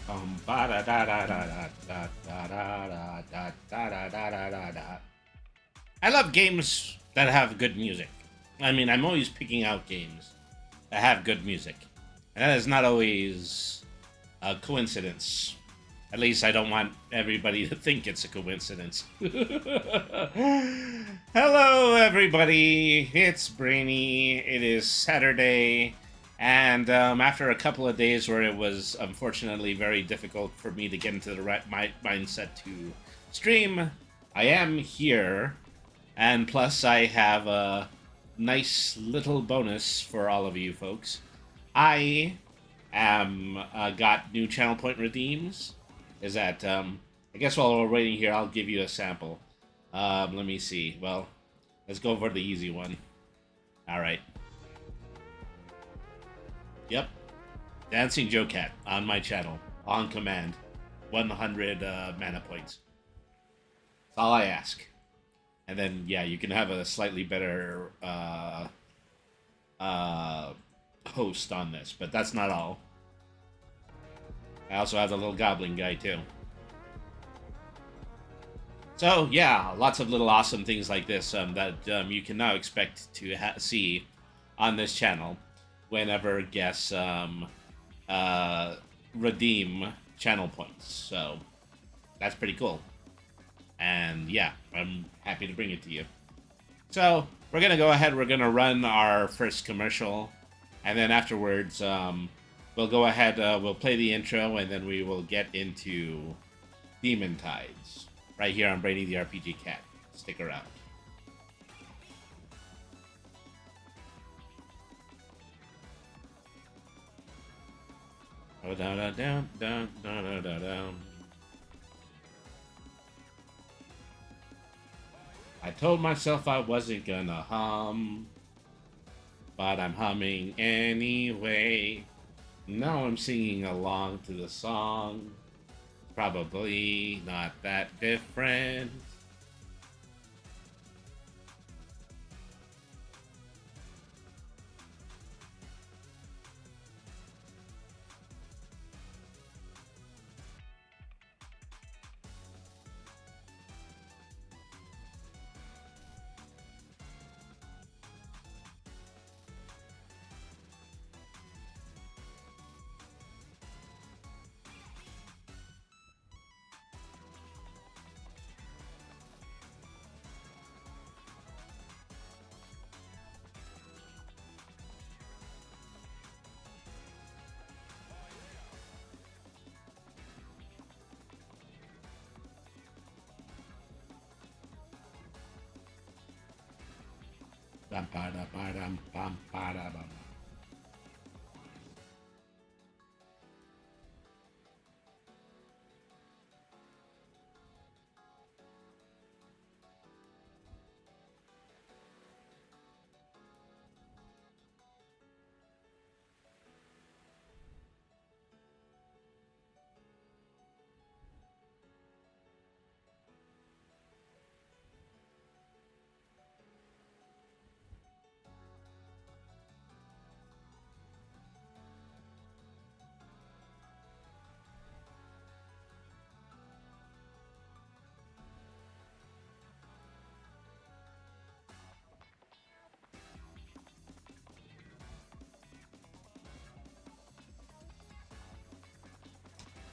Ba da da da da da da da da da da da da da da. I love games that have good music. I mean, I'm always picking out games that have good music, and that is not always a coincidence. At least I don't want everybody to think it's a coincidence. Hello, everybody. It's Brainy. It is Saturday. And after a couple of days where it was unfortunately very difficult for me to get into the right mindset to stream, I am here. And plus, I have a nice little bonus for all of you folks. I am got new channel point redeems. Is that, I guess while we're waiting here, I'll give you a sample. Let me see. Well, let's go for the easy one. All right. Yep. Dancing Joe Cat on my channel, on command. 100 mana points. That's all I ask. And then, yeah, you can have a slightly better host on this, but that's not all. I also have the little goblin guy, too. So, yeah, lots of little awesome things like this that you can now expect to see on this channel whenever guests redeem channel points. So, that's pretty cool. And, yeah, I'm happy to bring it to you. So, we're going to go ahead, we're going to run our first commercial, and then afterwards, we'll go ahead, we'll play the intro, and then we will get into Demon Tides. Right here on Brady the RPG Cat. Stick around. Oh, down, down, down, down, down, down, down. I told myself I wasn't gonna hum, but I'm humming anyway. Now I'm singing along to the song. Probably not that different.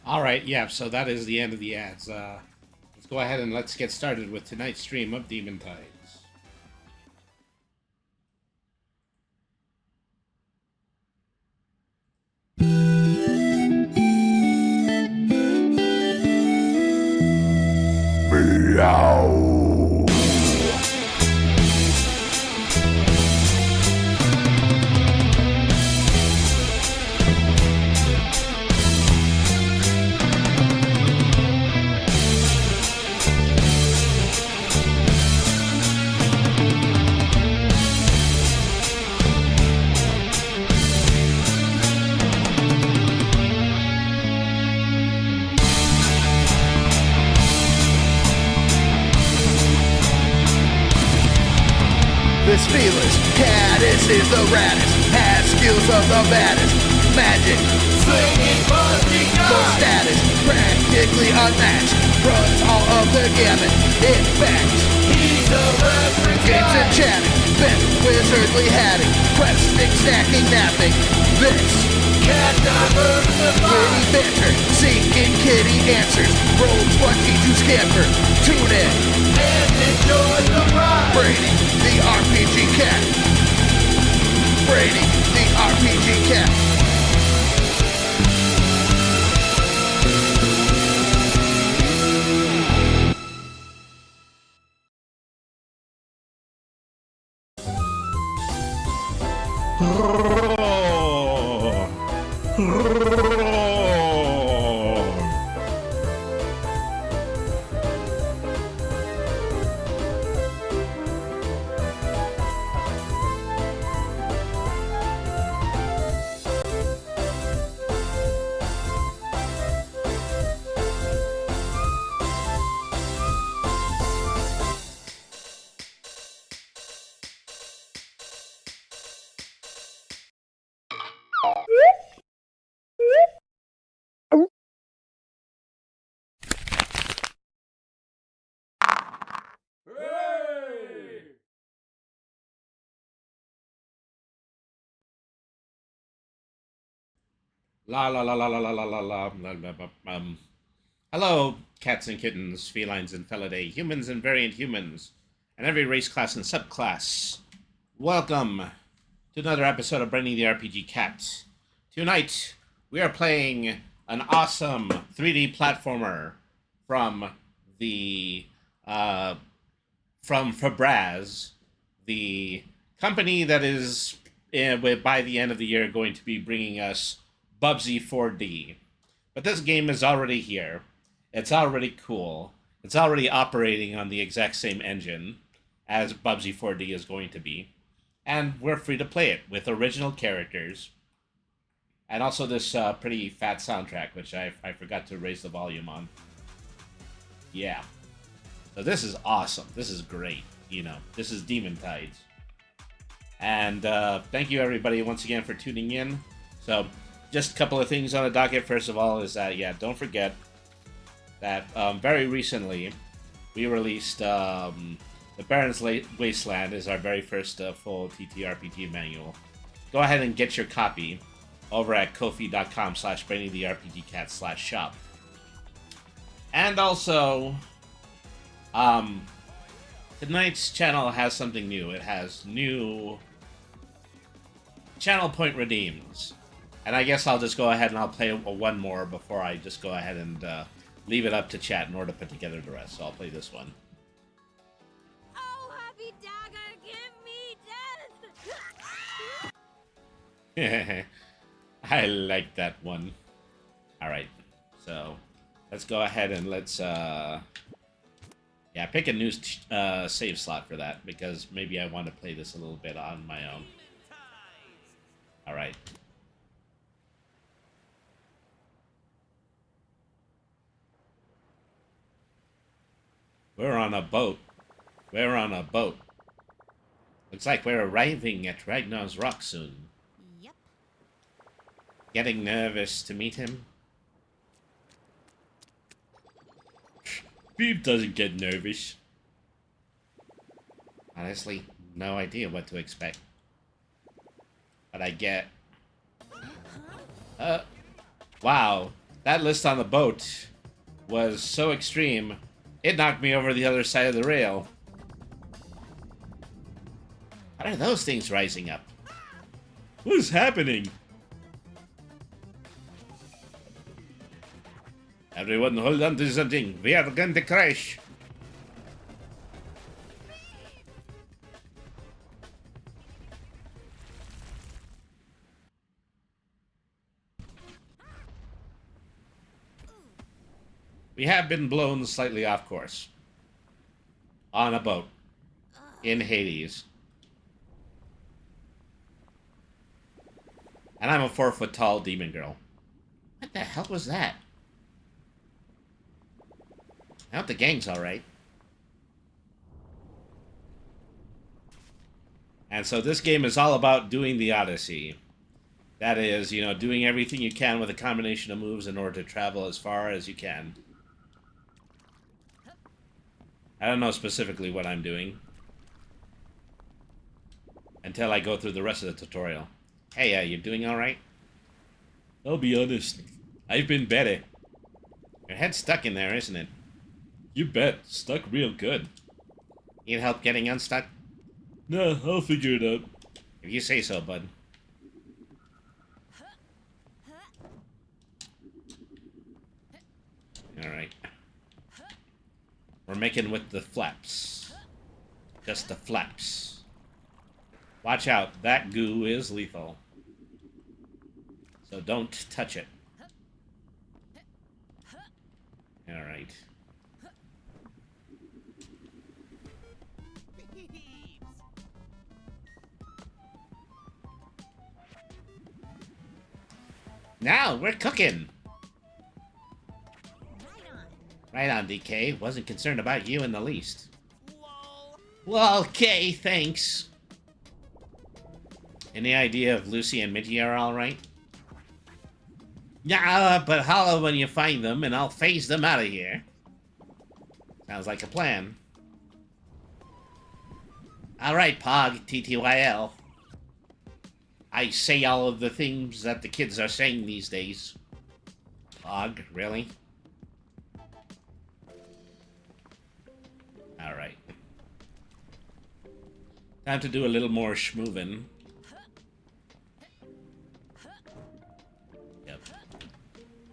All right, yeah, so that is the end of the ads. Let's go ahead and let's get started with tonight's stream of Demon Tides. Meow. This fearless caddis is the raddest, has skills of the baddest, magic, slinging, buzzing, no status. physically unmatched, runs all of the gamut. In fact, he's a reference games and chatting, bent wizardly hatting, questing, snacking, napping. This cat diversified, witty banter, seeking kitty answers, roll 20 to scamper. Tune in and enjoy the ride. Brady, the RPG cat. Brady, the RPG cat. La la la la la la la la la. Hello, cats and kittens, felines and felidae, humans and variant humans, and every race, class, and subclass. Welcome to another episode of Brenny the RPG Cat. Tonight, we are playing an awesome 3D platformer from the from Fabraz, the company that is by the end of the year going to be bringing us Bubsy 4D. But this game is already here. It's already cool. It's already operating on the exact same engine as Bubsy 4D is going to be. And we're free to play it with original characters. And also this pretty fat soundtrack, which I forgot to raise the volume on. Yeah. So this is awesome. This is great. You know, this is Demon Tides. And thank you everybody once again for tuning in. So just a couple of things on the docket. First of all is that, yeah, don't forget that very recently we released the Barrons Wasteland is our very first full TTRPG manual. Go ahead and get your copy over at kofi.com/BrainyTheRPGCat/shop. And also, tonight's channel has something new. It has new channel point redeems. And I guess I'll just go ahead and I'll play one more before I just go ahead and leave it up to chat in order to put together the rest. So I'll play this one. Oh, happy dagger, give me death! I like that one. Alright, so let's go ahead and let's pick a new save slot for that, because maybe I want to play this a little bit on my own. Alright. We're on a boat. We're on a boat. Looks like we're arriving at Ragnar's Rock soon. Yep. Getting nervous to meet him? Beep doesn't get nervous. Honestly, no idea what to expect. But I get... wow. That list on the boat was so extreme, it knocked me over the other side of the rail. What are those things rising up? What is happening? Everyone hold on to something. We are going to crash. We have been blown slightly off course. On a boat. In Hades. And I'm a 4-foot-tall demon girl. What the hell was that? I hope the gang's alright. And so this game is all about doing the Odyssey. That is, you know, doing everything you can with a combination of moves in order to travel as far as you can. I don't know specifically what I'm doing until I go through the rest of the tutorial. Hey, you doing alright? I'll be honest, I've been better. Your head's stuck in there, isn't it? You bet. Stuck real good. Need help getting unstuck? No, I'll figure it out. If you say so, bud. Alright. We're making with the flaps. Just the flaps. Watch out, that goo is lethal. So don't touch it. Alright. Now, we're cooking! Right on, DK. Wasn't concerned about you in the least. Well, okay, thanks. Any idea if Lucy and Midgie are alright? Yeah, but holler when you find them, and I'll phase them out of here. Sounds like a plan. Alright, Pog, TTYL. I say all of the things that the kids are saying these days. Pog, really? Alright. Time to do a little more schmoovin'. Yep.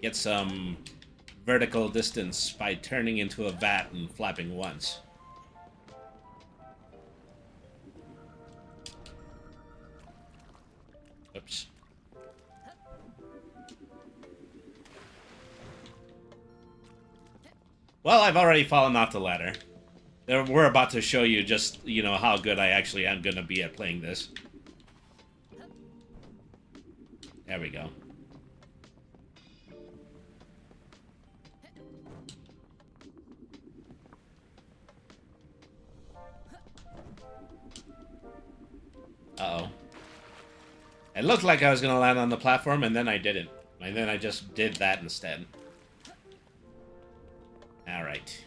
Get some vertical distance by turning into a vat and flapping once. Oops. Well, I've already fallen off the ladder. We're about to show you just, you know, how good I actually am going to be at playing this. There we go. Uh-oh. It looked like I was going to land on the platform, and then I didn't. And then I just did that instead. Alright.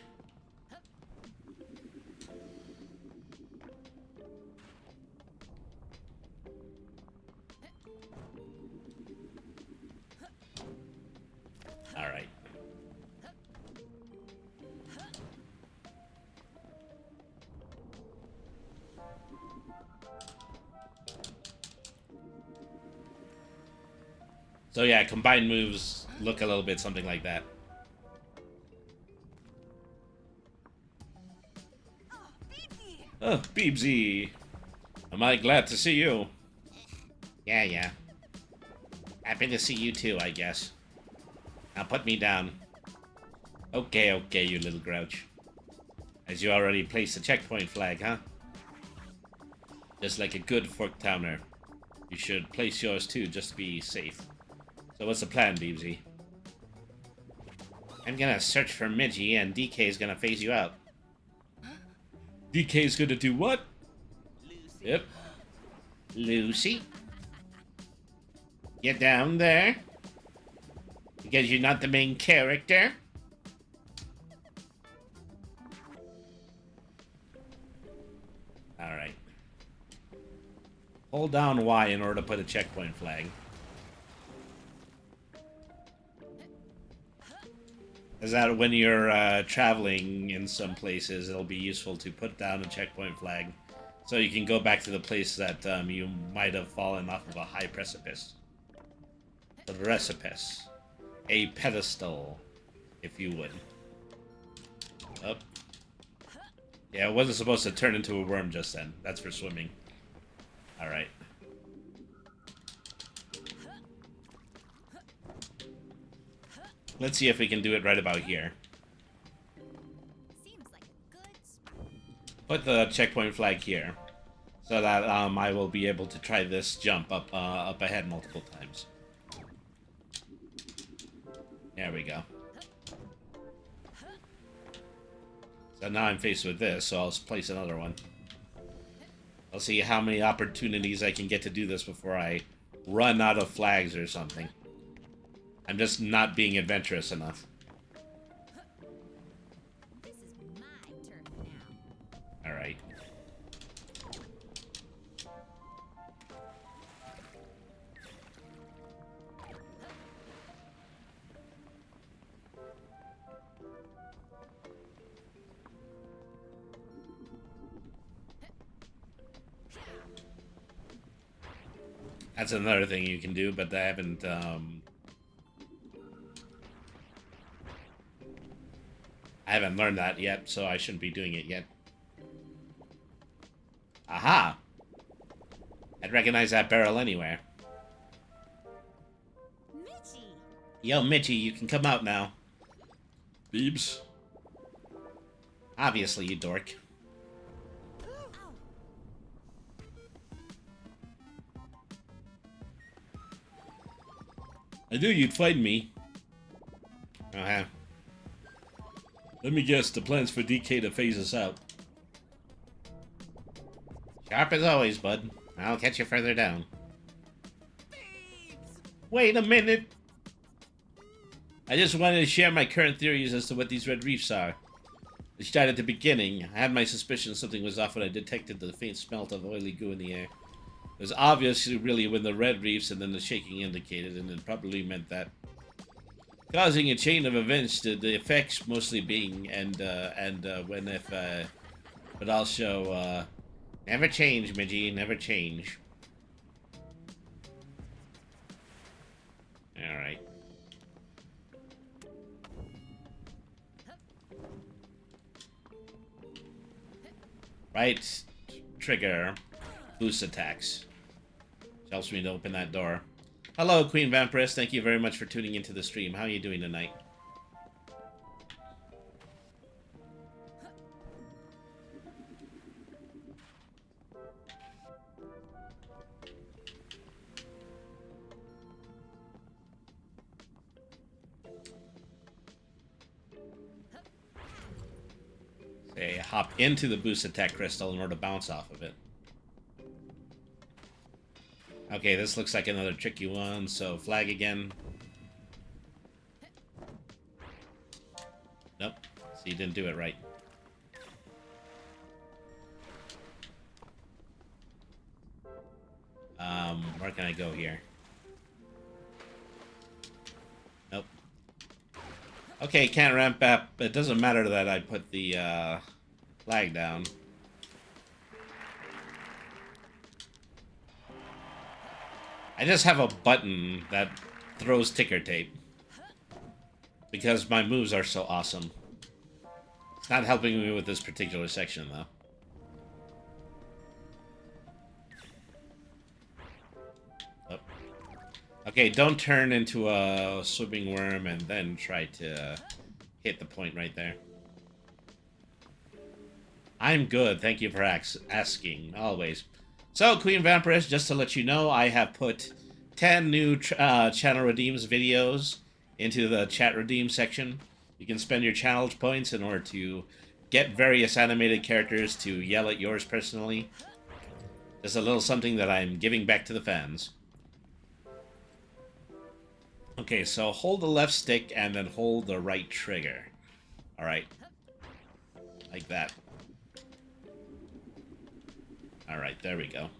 Alright. So yeah, combined moves look a little bit something like that. Oh, Beebsy. Am I glad to see you? Yeah. Happy to see you too, I guess. Now put me down. Okay, you little grouch. As you already placed the checkpoint flag, huh? Just like a good fork towner. You should place yours too, just to be safe. So what's the plan, Beebsy? I'm gonna search for Midgie, and DK's gonna phase you out. DK's gonna do what? Lucy. Yep. Lucy? Get down there. Because you're not the main character. Alright. Hold down Y in order to put a checkpoint flag. Is that when you're traveling in some places, it'll be useful to put down a checkpoint flag so you can go back to the place that you might have fallen off of a high precipice. The precipice. A pedestal, if you would. Up. Yeah, it wasn't supposed to turn into a worm just then. That's for swimming. Alright. Let's see if we can do it right about here. Seems like a good spot. Put the checkpoint flag here, so that I will be able to try this jump up ahead multiple times. There we go. So now I'm faced with this, so I'll place another one. I'll see how many opportunities I can get to do this before I run out of flags or something. I'm just not being adventurous enough. This is my turf now. That's another thing you can do, but I haven't, I haven't learned that yet, so I shouldn't be doing it yet. Aha! I'd recognize that barrel anywhere. Mitchie. Yo, Mitchie, you can come out now. Beebs. Obviously, you dork. I knew you'd find me. Uh-huh. Let me guess, the plan's for DK to phase us out. Sharp as always, bud. I'll catch you further down. Wait a minute! I just wanted to share my current theories as to what these red reefs are. They started at the beginning. I had my suspicion something was off when I detected the faint smell of oily goo in the air. It was obviously really when the red reefs and then the shaking indicated, and it probably meant that. Causing a chain of events, the effects mostly being, when if, but also, never change, Midgie, never change. Alright. Right trigger boost attacks. Which helps me to open that door. Hello, Queen Vampiress. Thank you very much for tuning into the stream. How are you doing tonight? Say, hop into the boost attack crystal in order to bounce off of it. Okay, this looks like another tricky one, so flag again. Nope, so you didn't do it right. Where can I go here? Nope. Okay, can't ramp up. It doesn't matter that I put the flag down. I just have a button that throws ticker tape. Because my moves are so awesome. It's not helping me with this particular section, though. Oh. Okay, don't turn into a swimming worm and then try to hit the point right there. I'm good, thank you for asking, always. So, Queen Vampiress, just to let you know, I have put 10 new channel redeems videos into the chat redeem section. You can spend your channel points in order to get various animated characters to yell at yours personally. Just a little something that I'm giving back to the fans. Okay, so hold the left stick and then hold the right trigger. Alright. Like that. Alright, there we go.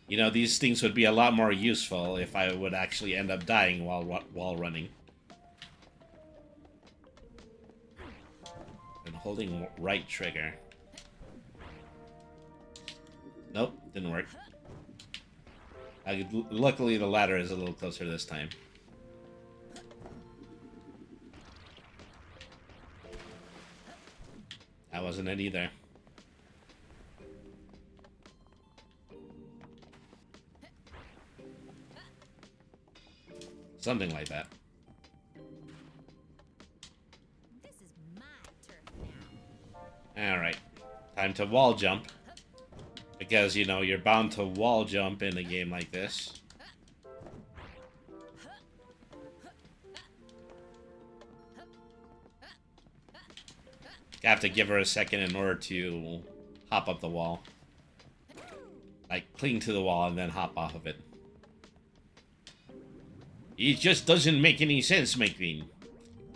You know, these things would be a lot more useful if I would actually end up dying while running. And holding right trigger. Nope, didn't work. Luckily, the ladder is a little closer this time. That wasn't it either. Something like that. This is my turf now. Alright. Time to wall jump. Because, you know, you're bound to wall jump in a game like this. You have to give her a second in order to hop up the wall. Like, cling to the wall and then hop off of it. It just doesn't make any sense, my queen.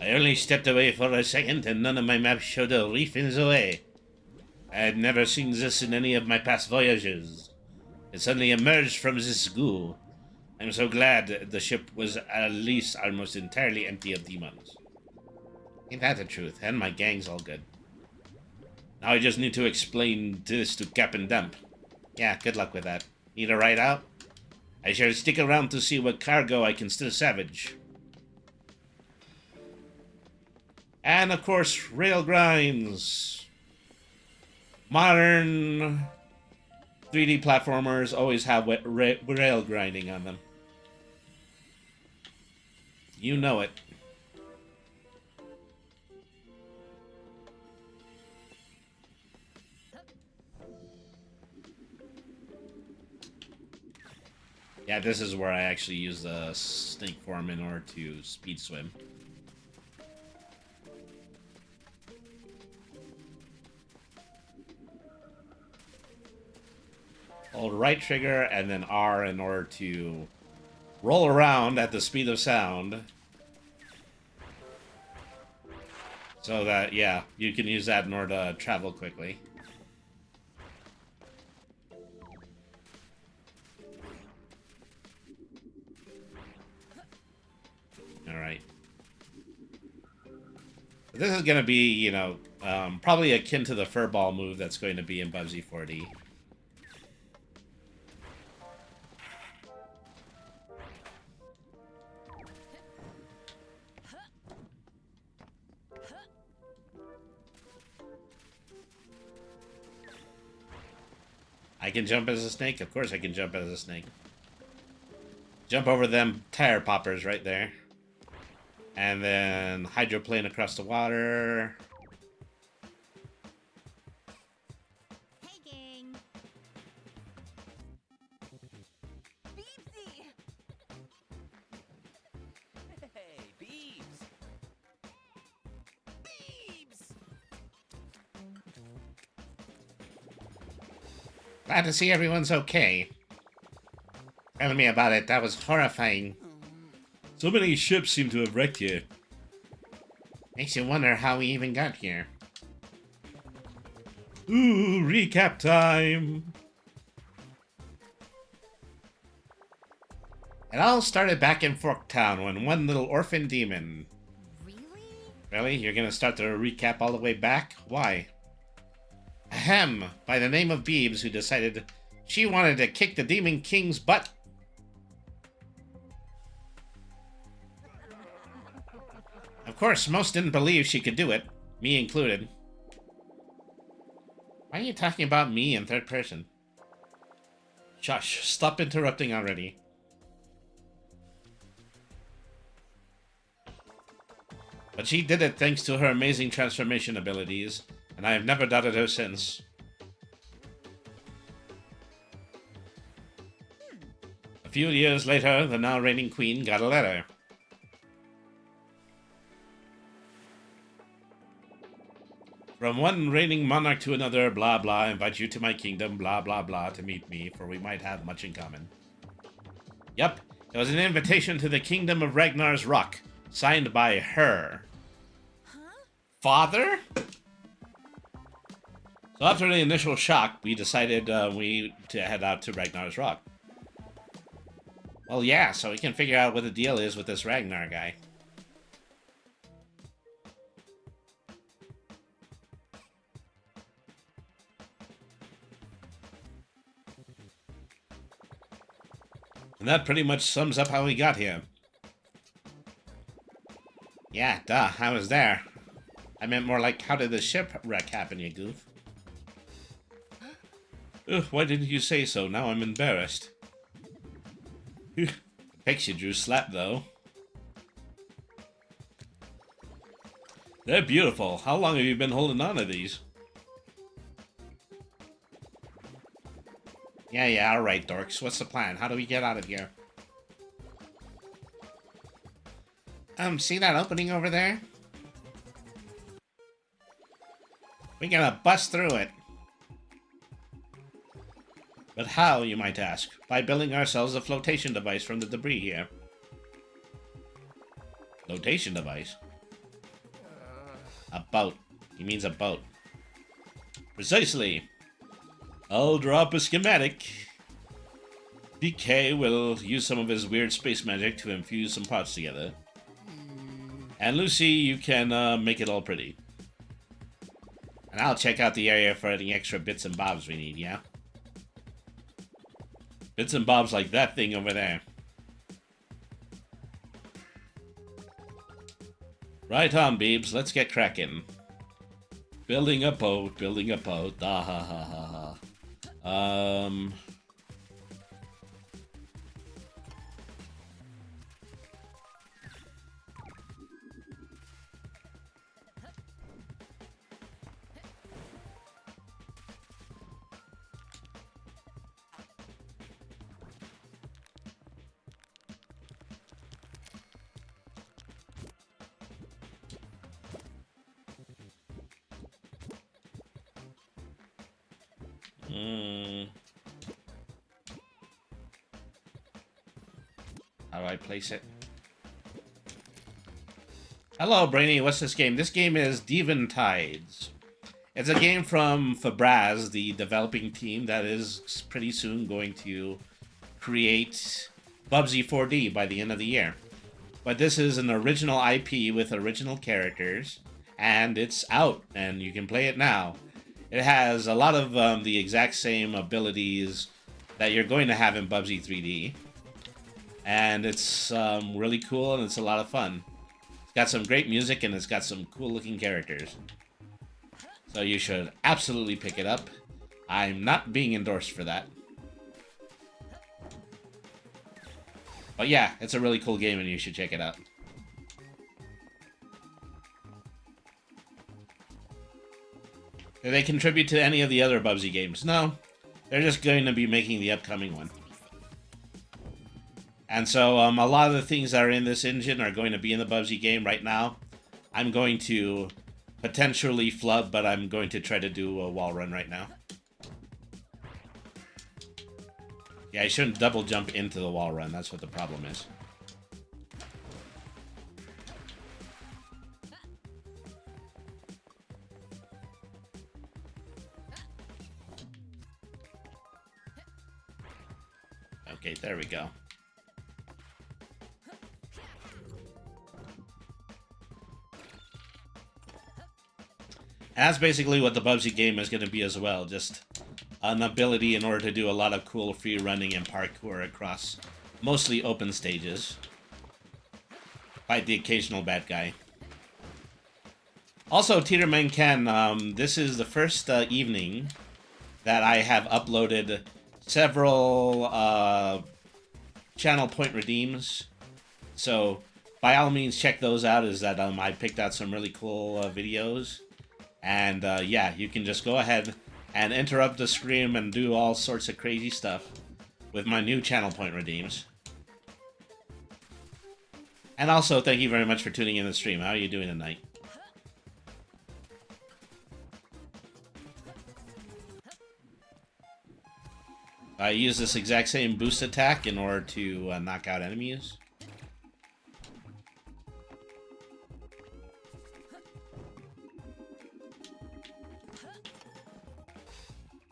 I only stepped away for a second and none of my maps showed a reef in the way. I had never seen this in any of my past voyages. It suddenly emerged from this goo. I'm so glad the ship was at least almost entirely empty of demons. Ain't that the truth? And my gang's all good. Now I just need to explain this to Captain Dump. Yeah, good luck with that. Need a ride out? I shall stick around to see what cargo I can still salvage. And of course, rail grinds. Modern 3D platformers always have rail grinding on them. You know it. Yeah, this is where I actually use the snake form in order to speed swim. Hold right trigger and then R in order to roll around at the speed of sound. So that, yeah, you can use that in order to travel quickly. Alright. This is going to be, you know, probably akin to the furball move that's going to be in Bubsy 4D. I can jump as a snake? Of course I can jump as a snake. Jump over them tire poppers right there. And then hydroplane across the water. Hey, gang. Beepsy. Hey, Beebs! Beebs! Glad to see everyone's okay. Tell me about it. That was horrifying. So many ships seem to have wrecked here. Makes you wonder how we even got here. Ooh, recap time! It all started back in Forktown when one little orphan demon... Really? Really? You're gonna start the recap all the way back? Why? Ahem! By the name of Beebs, who decided she wanted to kick the Demon King's butt. Of course, most didn't believe she could do it, me included. Why are you talking about me in third person? Shush, stop interrupting already. But she did it thanks to her amazing transformation abilities, and I have never doubted her since. A few years later, the now reigning queen got a letter. From one reigning monarch to another, blah blah, I invite you to my kingdom, blah blah blah, to meet me, for we might have much in common. Yep, it was an invitation to the kingdom of Ragnar's Rock, signed by her. Huh? Father? So after the initial shock, we decided to head out to Ragnar's Rock. Well, yeah, so we can figure out what the deal is with this Ragnar guy. And that pretty much sums up how we got here. Yeah, duh, I was there. I meant more like, how did the shipwreck happen, you goof? Ugh, why didn't you say so? Now I'm embarrassed. Pics you drew slap, though. They're beautiful. How long have you been holding on to these? Yeah, alright, dorks. What's the plan? How do we get out of here? See that opening over there? We're gonna bust through it. But how, you might ask? By building ourselves a flotation device from the debris here. Flotation device? A boat. He means a boat. Precisely. I'll drop a schematic. DK will use some of his weird space magic to infuse some parts together. And Lucy, you can make it all pretty. And I'll check out the area for any extra bits and bobs we need, yeah? Bits and bobs like that thing over there. Right on, Beebs. Let's get cracking. Building a boat, building a boat. Ah ha ha ha ha. How do I place it? Hello, Brainy. What's this game? This game is Devon Tides. It's a game from Fodder, the developing team that is pretty soon going to create Bubsy 4D by the end of the year. But this is an original IP with original characters, and it's out, and you can play it now. It has a lot of the exact same abilities that you're going to have in Bubsy 3D. And it's really cool, and it's a lot of fun. It's got some great music, and it's got some cool-looking characters. So you should absolutely pick it up. I'm not being endorsed for that. But yeah, it's a really cool game, and you should check it out. Do they contribute to any of the other Bubsy games? No. They're just going to be making the upcoming one. And so a lot of the things that are in this engine are going to be in the Bubsy game right now. I'm going to potentially flub, but I'm going to try to do a wall run right now. Yeah, I shouldn't double jump into the wall run. That's what the problem is. Okay, there we go. And that's basically what the Bubsy game is going to be as well. Just an ability in order to do a lot of cool free running and parkour across mostly open stages. Fight the occasional bad guy. Also, Teeterman Ken, this is the first evening that I have uploaded several channel point redeems. So, by all means, check those out. Is that I picked out some really cool videos. And yeah, you can just go ahead and interrupt the stream and do all sorts of crazy stuff with my new channel point redeems. And also, thank you very much for tuning in the stream. How are you doing tonight? I use this exact same boost attack in order to knock out enemies.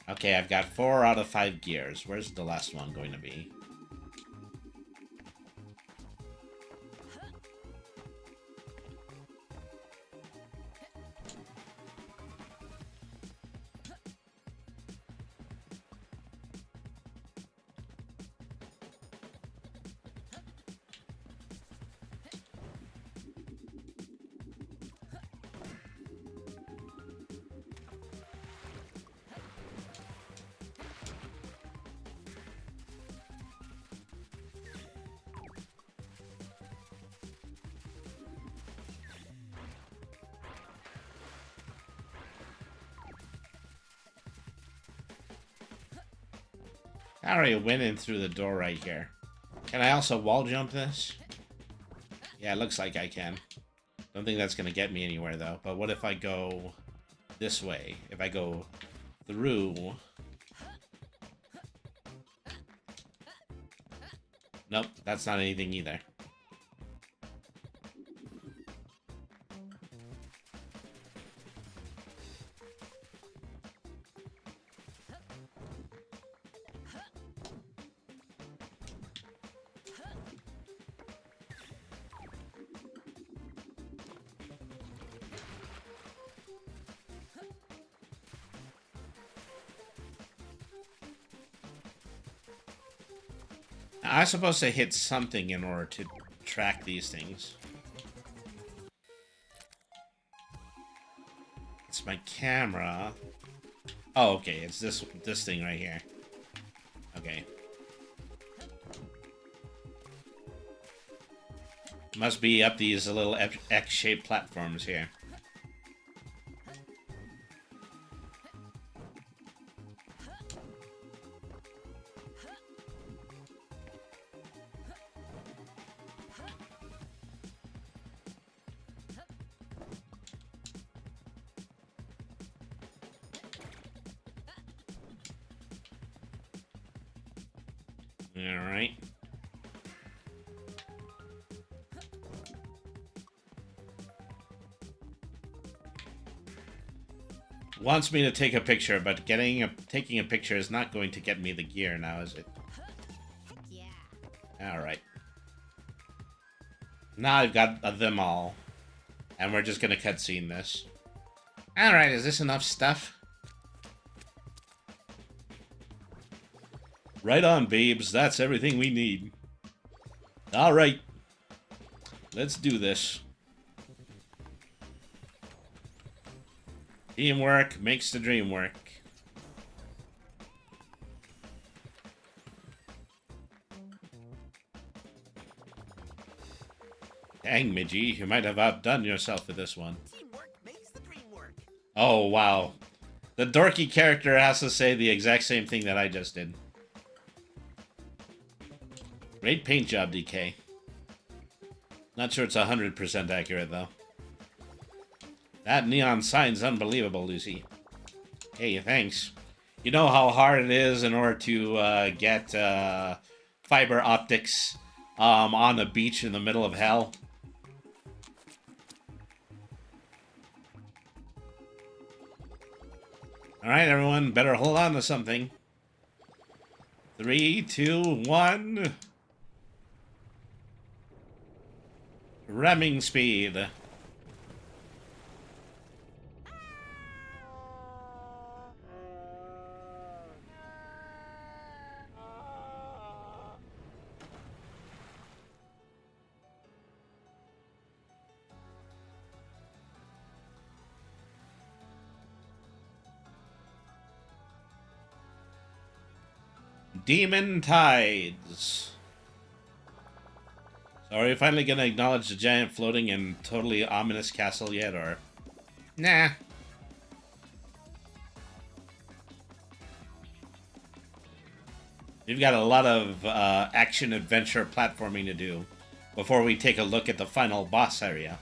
Okay, I've got 4 out of 5 gears. Where's the last one going to be? I already went in through the door right here. Can I also wall jump this? Yeah, it looks like I can. Don't think that's going to get me anywhere, though. But what if I go this way? If I go through... Nope, that's not anything either. I'm supposed to hit something in order to track these things. It's my camera. Oh, okay. It's this thing right here. Okay. Must be up these little X-shaped platforms here. Alright. Wants me to take a picture, but taking a picture is not going to get me the gear now, is it? Heck yeah. Alright. Now I've got them all. And we're just gonna cutscene this. Alright, is this enough stuff? Right on, babes. That's everything we need. Alright. Let's do this. Teamwork makes the dream work. Dang, Midgie, you might have outdone yourself with this one. Teamwork makes the dream work. Oh, wow. The dorky character has to say the exact same thing that I just did. Great paint job, DK. Not sure it's 100% accurate, though. That neon sign's unbelievable, Lucy. Hey, thanks. You know how hard it is in order to get fiber optics on a beach in the middle of hell? Alright, everyone, better hold on to something. 3, 2, 1. Ramming speed. Demon Tides. So are we finally gonna acknowledge the giant floating and totally ominous castle yet, or? Nah. We've got a lot of action-adventure platforming to do before we take a look at the final boss area.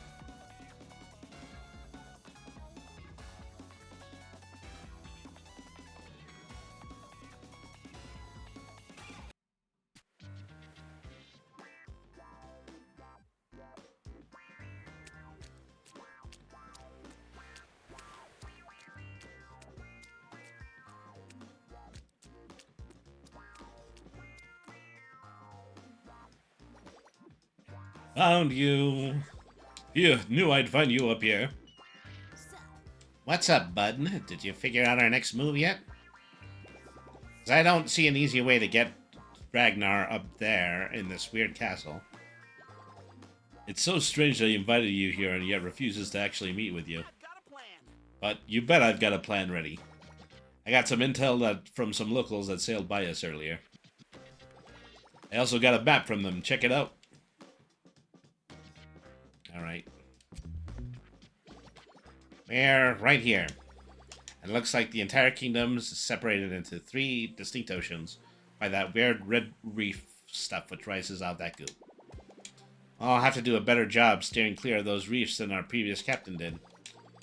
Found you. You knew I'd find you up here. So, What's up, bud? Did you figure out our next move yet? 'Cause I don't see an easy way to get Ragnar up there in this weird castle. It's so strange that he invited you here and yet refuses to actually meet with you. I've got a plan. But you bet I've got a plan ready. I got some intel from some locals that sailed by us earlier. I also got a map from them. Check it out. Alright. We're right here. It looks like the entire kingdom's separated into 3 distinct oceans by that weird red reef stuff which rises out that goop. I'll have to do a better job steering clear of those reefs than our previous captain did.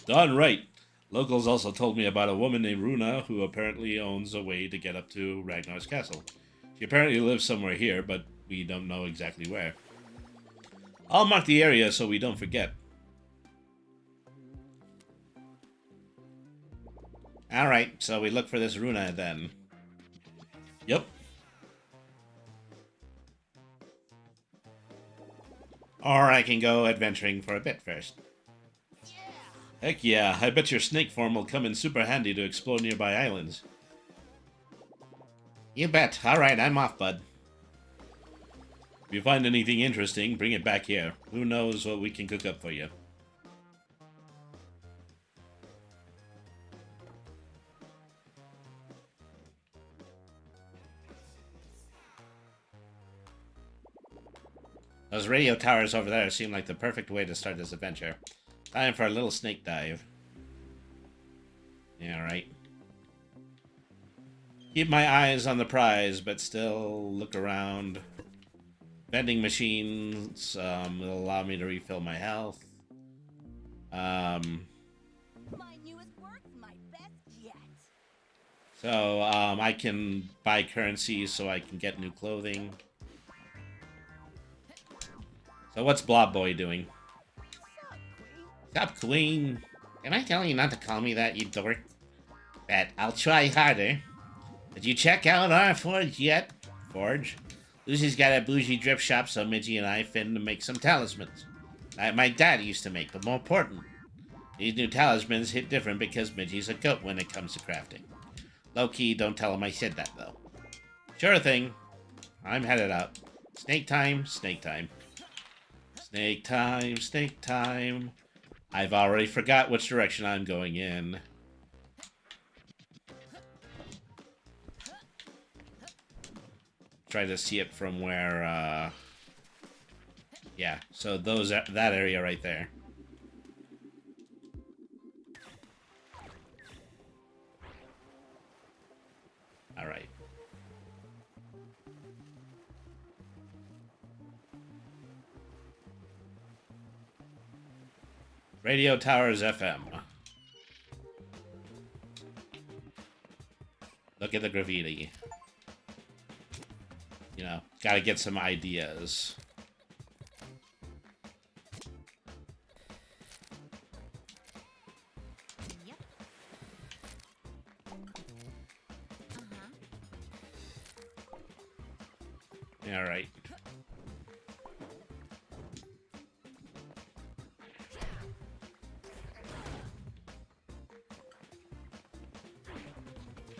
Done right. Locals also told me about a woman named Runa who apparently owns a way to get up to Ragnar's castle. She apparently lives somewhere here, but we don't know exactly where. I'll mark the area so we don't forget. Alright, so we look for this Runa then. Yep. Or I can go adventuring for a bit first. Heck yeah, I bet your snake form will come in super handy to explore nearby islands. You bet. Alright, I'm off, bud. If you find anything interesting, bring it back here. Who knows what we can cook up for you. Those radio towers over there seem like the perfect way to start this adventure. Time for a little snake dive. Yeah, right. Keep my eyes on the prize, but still look around. Vending machines will allow me to refill my health. My newest work, my best yet. So I can buy currency so I can get new clothing. So what's Blob Boy doing? Sup, Queen? Can I tell you not to call me that, you dork? Bet I'll try harder. Did you check out our forge yet? Forge? Lucy's got a bougie drip shop, so Midgie and I finna make some talismans. That my dad used to make, but more important. These new talismans hit different because Midgie's a goat when it comes to crafting. Low-key, don't tell him I said that, though. Sure thing. I'm headed out. Snake time, snake time. Snake time, snake time. I've already forgot which direction I'm going in. Try to see it from where, yeah, so that area right there. All right. Radio Towers FM. Look at the graffiti. You know, gotta get some ideas. Yep. All right.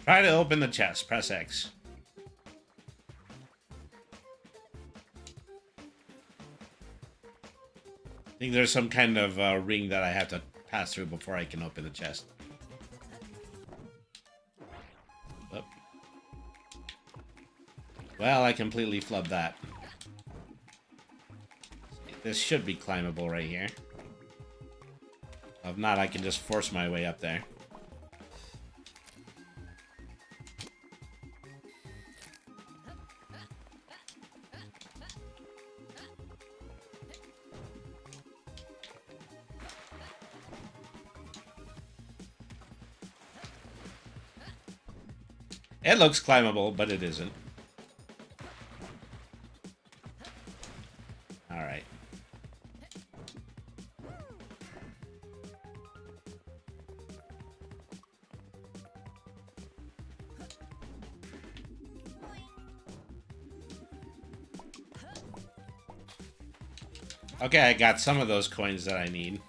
Try to open the chest. Press X. I think there's some kind of ring that I have to pass through before I can open the chest. Oh. Well, I completely flubbed that. This should be climbable right here. If not, I can just force my way up there. It looks climbable, but it isn't. Alright. Okay, I got some of those coins that I need.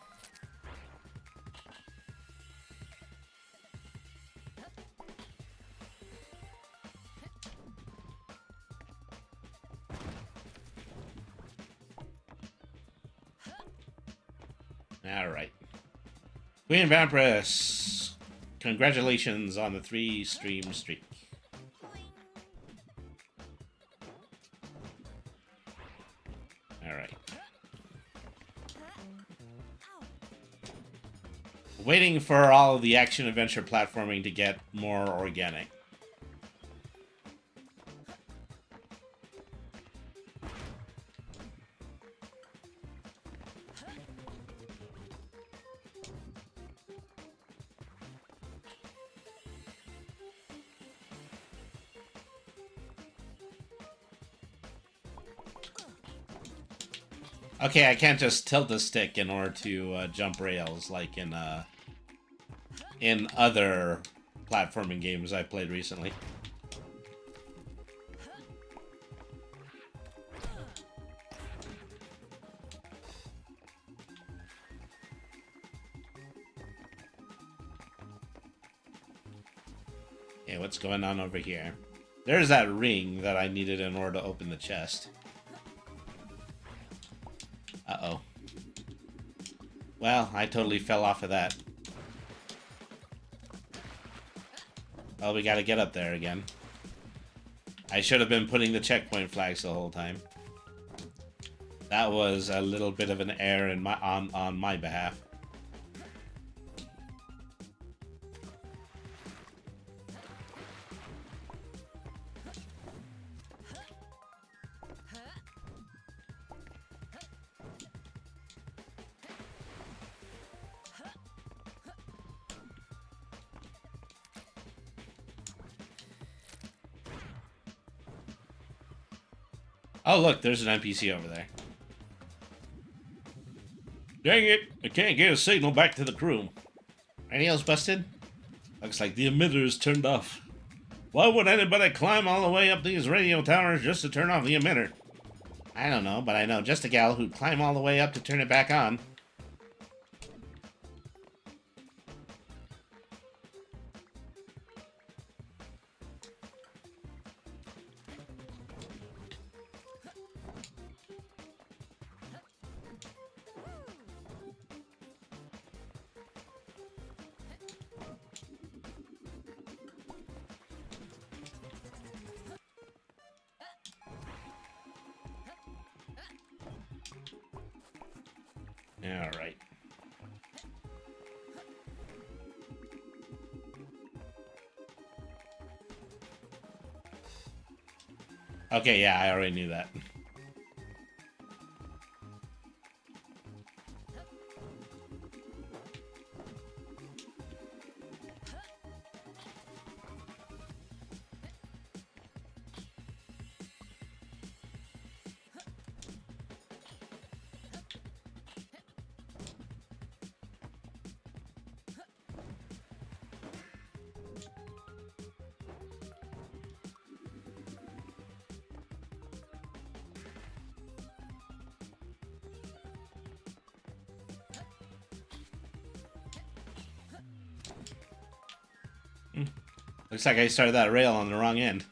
Alright. Queen Vampiress, congratulations on the 3-stream streak. Alright. Waiting for all of the action-adventure platforming to get more organic. Okay, I can't just tilt the stick in order to jump rails like in other platforming games I've played recently. Okay, what's going on over here? There's that ring that I needed in order to open the chest. Uh-oh. Well, I totally fell off of that. Well, we gotta get up there again. I should have been putting the checkpoint flags the whole time. That was a little bit of an error in my on my behalf. Oh, look, there's an NPC over there. Dang it, I can't get a signal back to the crew. Radio's busted? Looks like the emitter is turned off. Why would anybody climb all the way up these radio towers just to turn off the emitter? I don't know, but I know just a gal who'd climb all the way up to turn it back on. All right. Okay, yeah, I already knew that. Looks like I started that rail on the wrong end.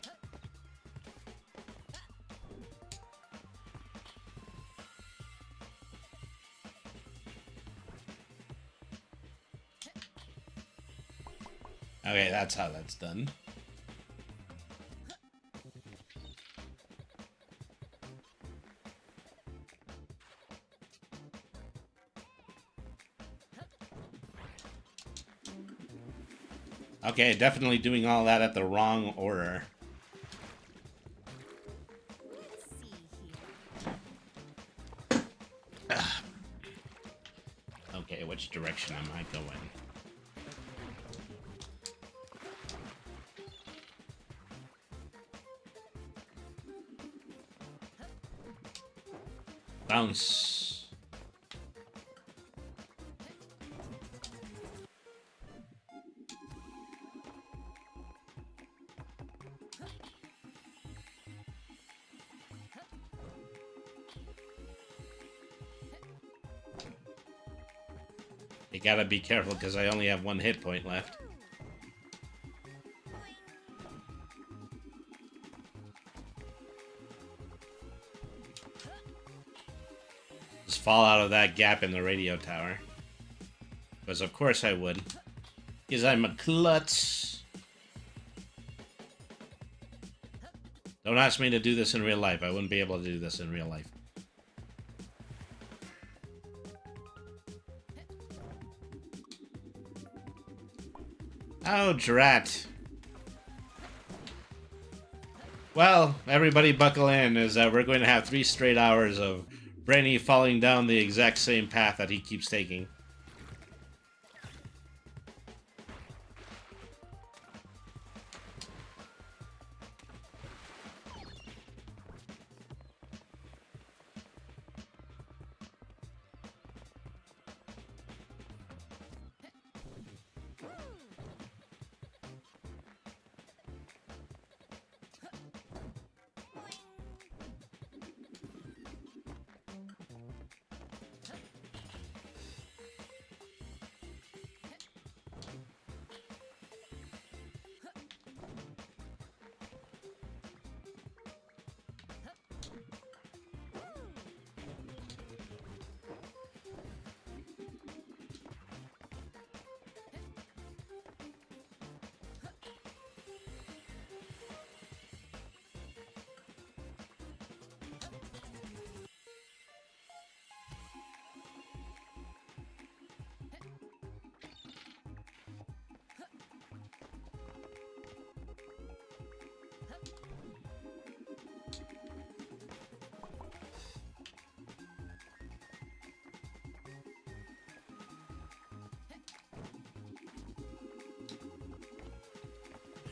Okay, that's how that's done. Okay, definitely doing all that at the wrong order. Okay, which direction am I going? Bounce. You gotta be careful because I only have 1 hit point left. Just fall out of that gap in the radio tower. Because of course I would. Because I'm a klutz. Don't ask me to do this in real life. I wouldn't be able to do this in real life. Oh, drat. Well, everybody buckle in, as we're going to have 3 straight hours of Brainy falling down the exact same path that he keeps taking.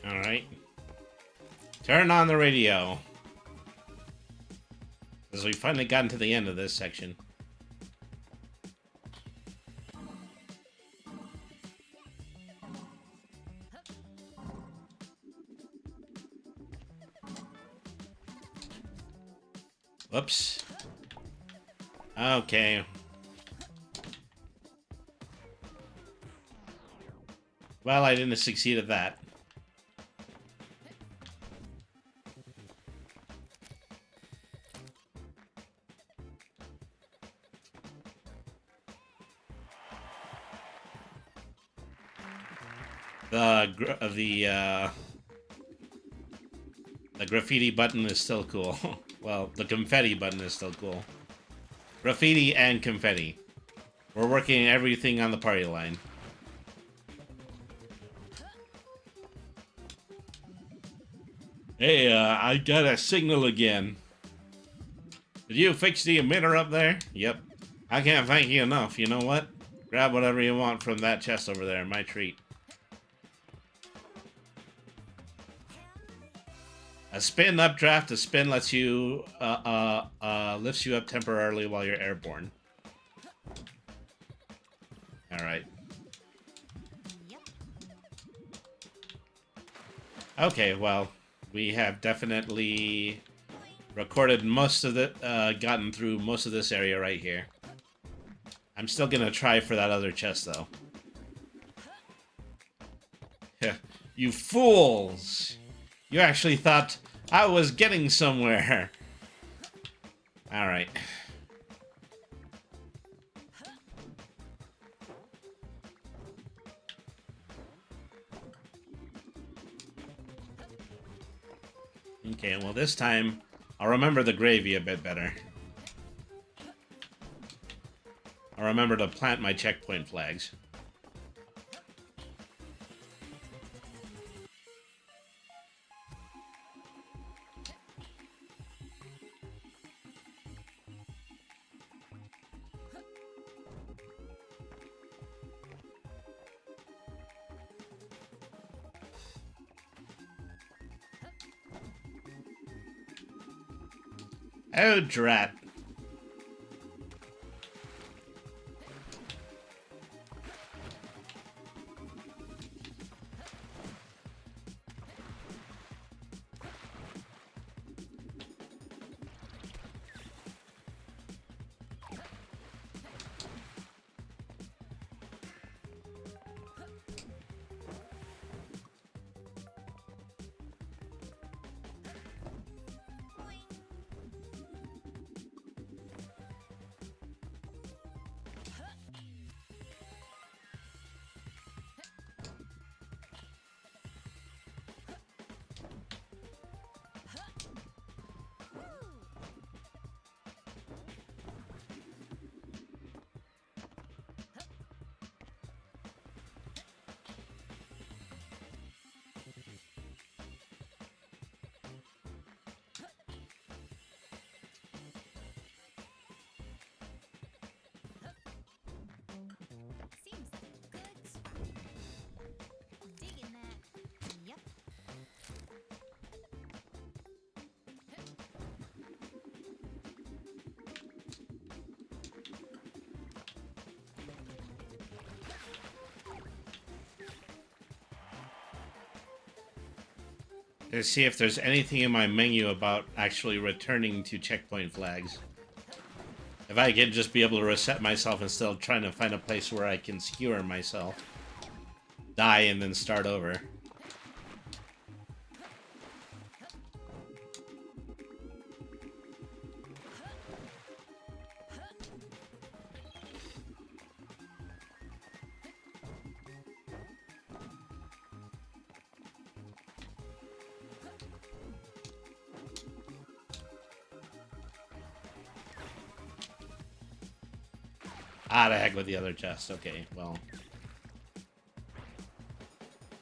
Alright. Turn on the radio. Because we finally gotten to the end of this section. Whoops. Okay. Well, I didn't succeed at that. The graffiti button is still cool. Well, the confetti button is still cool. Graffiti and confetti. We're working everything on the party line. Hey, I got a signal again. Did you fix the emitter up there? Yep. I can't thank you enough. You know what? Grab whatever you want from that chest over there. My treat. A spin updraft. A spin lets you lifts you up temporarily while you're airborne. All right. Okay. Well, we have definitely recorded most of the gotten through most of this area right here. I'm still gonna try for that other chest though. You fools! You actually thought I was getting somewhere. Alright. Okay, well this time, I'll remember the gravy a bit better. I'll remember to plant my checkpoint flags. Oh, drat. Seems like a good spot. Digging that. Yep. Let's see if there's anything in my menu about actually returning to checkpoint flags. If I could just be able to reset myself instead of trying to find a place where I can skewer myself. Die and then start over. Ah, the heck with the other chest. Okay, well.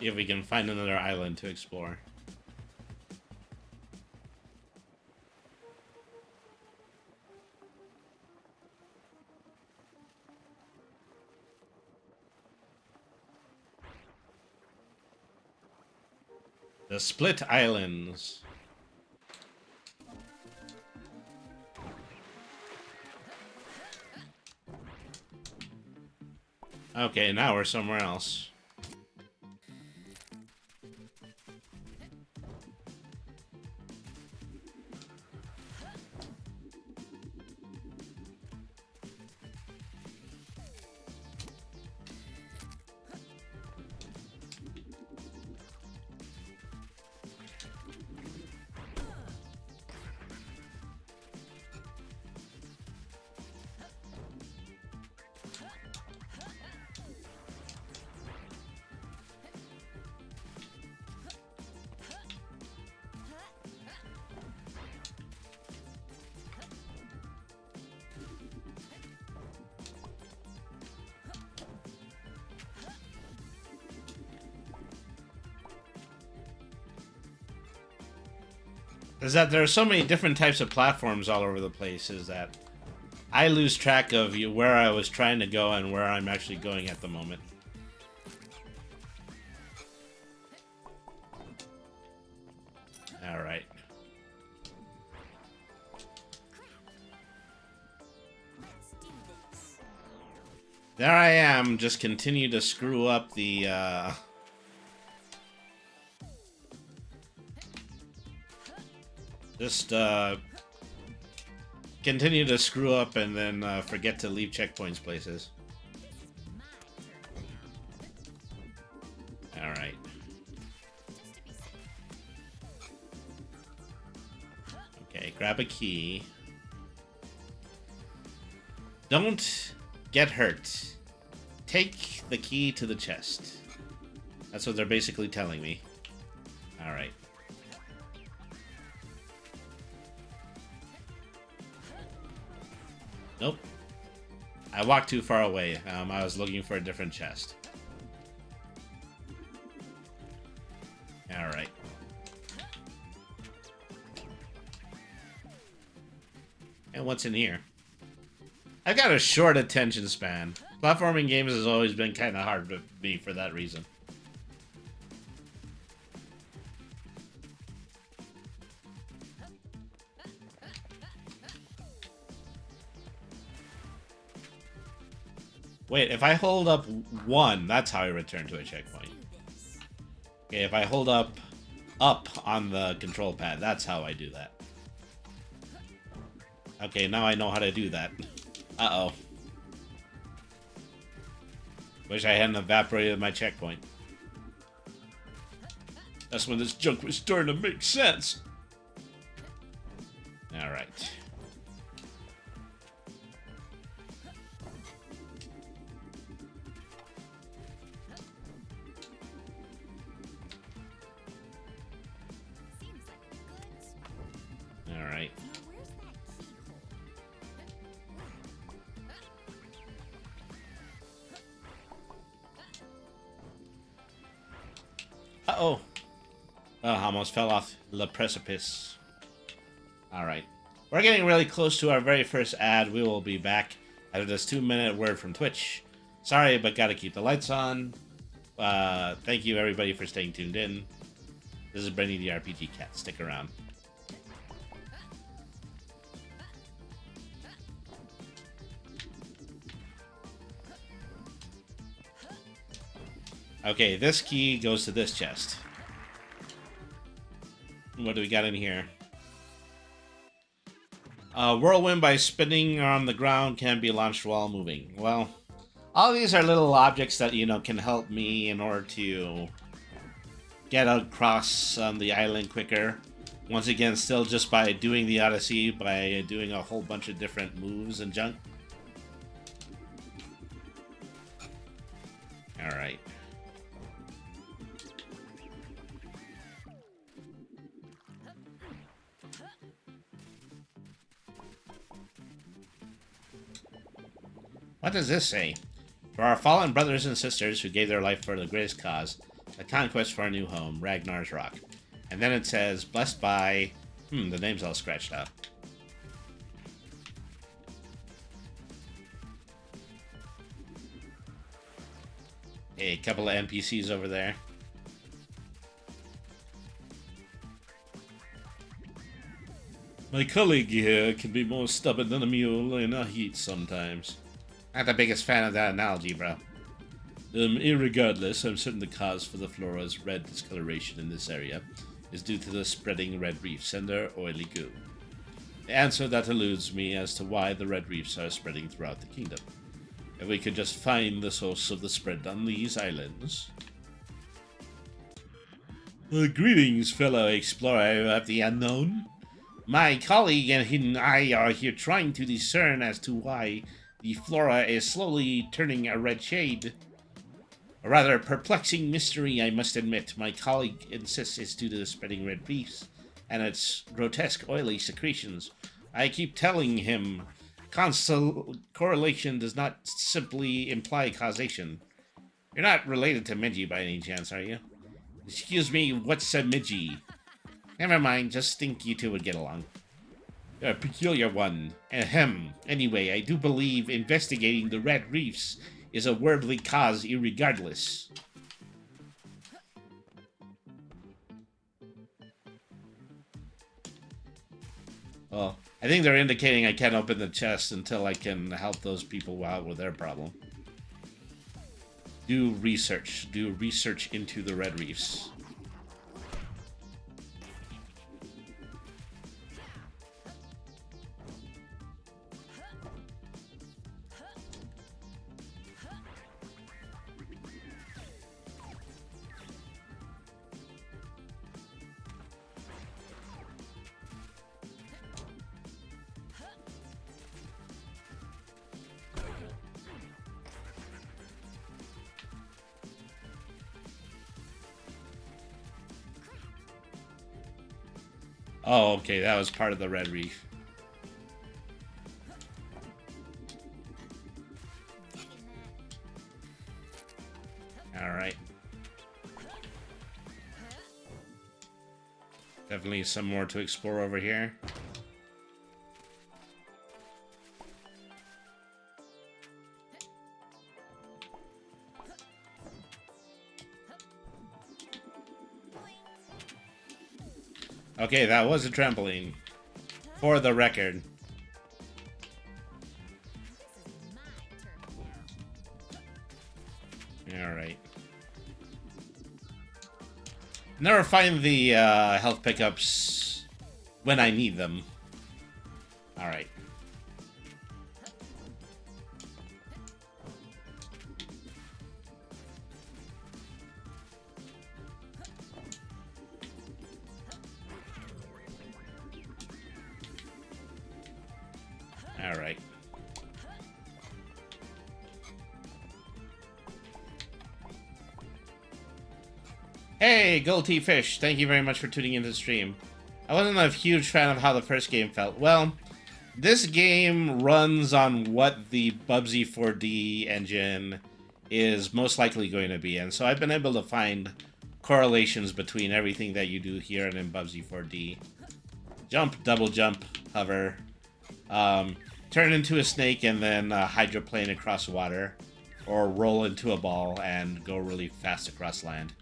If we can find another island to explore. The Split Islands. Okay, now we're somewhere else. Is that there are so many different types of platforms all over the place is that I lose track of where I was trying to go and where I'm actually going at the moment. All right. Let's do this. There I am, just continue to screw up the Just continue to screw up and then forget to leave checkpoints places. My turn now. All right. Just to be safe. Okay, grab a key. Don't get hurt. Take the key to the chest. That's what they're basically telling me. All right. Nope. I walked too far away. I was looking for a different chest. Alright. And what's in here? I've got a short attention span. Platforming games has always been kind of hard for me for that reason. Wait, if I hold up 1, that's how I return to a checkpoint. Do this. Okay, if I hold up on the control pad, that's how I do that. Okay, now I know how to do that. Uh-oh. Wish I hadn't evaporated my checkpoint. That's when this junk was starting to make sense. Alright. Seems like a good spot. Alright. Now, where's that keyhole? Uh-oh. Oh, almost fell off the precipice. Alright. We're getting really close to our very first ad. We will be back after this 2-minute word from Twitch. Sorry, but gotta keep the lights on. Thank you, everybody, for staying tuned in. This is Brenny the RPG Cat. Stick around. Okay, this key goes to this chest. What do we got in here? Whirlwind by spinning on the ground can be launched while moving. Well, all these are little objects that, can help me in order to get across the island quicker. Once again, still just by doing the Odyssey, by doing a whole bunch of different moves and junk. Alright. What does this say? For our fallen brothers and sisters who gave their life for the greatest cause, the conquest for a new home, Ragnar's Rock. And then it says, blessed by... the name's all scratched out. A couple of NPCs over there. My colleague here can be more stubborn than a mule in a heat sometimes. Not the biggest fan of that analogy, bro. Irregardless, I'm certain the cause for the flora's red discoloration in this area is due to the spreading red reefs and their oily goo. The answer that eludes me as to why the red reefs are spreading throughout the kingdom. If we could just find the source of the spread on these islands. Greetings, fellow explorer of the unknown. My colleague and I are here trying to discern as to why the flora is slowly turning a red shade. A rather perplexing mystery, I must admit. My colleague insists it's due to the spreading red reefs and its grotesque oily secretions. I keep telling him correlation does not simply imply causation. You're not related to Midgie by any chance, are you? Excuse me, what's a Midgie? Never mind, just think you two would get along. You're a peculiar one. Ahem. Anyway, I do believe investigating the red reefs is a worldly cause irregardless. Well, I think they're indicating I can't open the chest until I can help those people out with their problem. Do research. Do research into the red reefs. Oh, okay, that was part of the red reef. Alright. Definitely some more to explore over here. Okay, that was a trampoline. For the record. Alright. Never find the health pickups when I need them. Alright. Alright. Hey, Gold Fish, thank you very much for tuning into the stream. I wasn't a huge fan of how the first game felt. Well, this game runs on what the Bubsy 4D engine is most likely going to be, and so I've been able to find correlations between everything that you do here and in Bubsy 4D. Jump, double jump, hover, turn into a snake and then hydroplane across water, or roll into a ball and go really fast across land.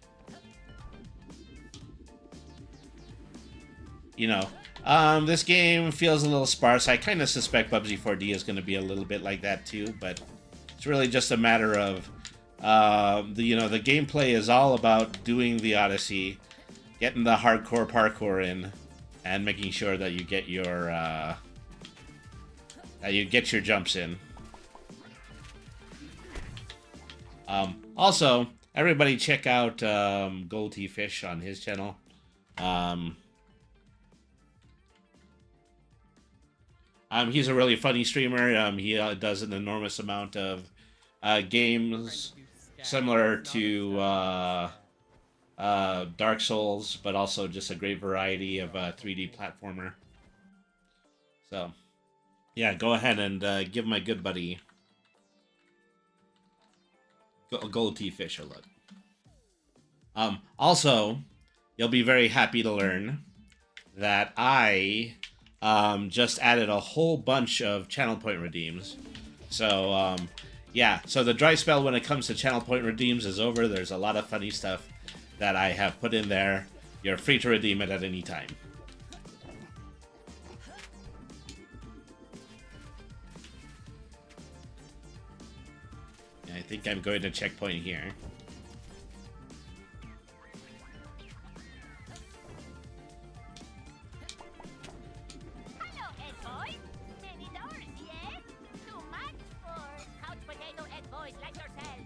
You know, this game feels a little sparse. I kind of suspect Bubsy 4D is going to be a little bit like that too, but it's really just a matter of, the gameplay is all about doing the Odyssey, getting the hardcore parkour in, and making sure that you get your, jumps in. Also, everybody check out Gold Fish on his channel. He's a really funny streamer. He does an enormous amount of games similar to Dark Souls, but also just a great variety of 3D platformer. So, yeah, go ahead and give my good buddy Gold Fish a look. Also, you'll be very happy to learn that I just added a whole bunch of channel point redeems. So, yeah, so the dry spell when it comes to channel point redeems is over. There's a lot of funny stuff that I have put in there. You're free to redeem it at any time. I think I'm going to checkpoint here. Hello, Ed boys. Many doors, yeah? Too much for couch potato Ed boys like yourself.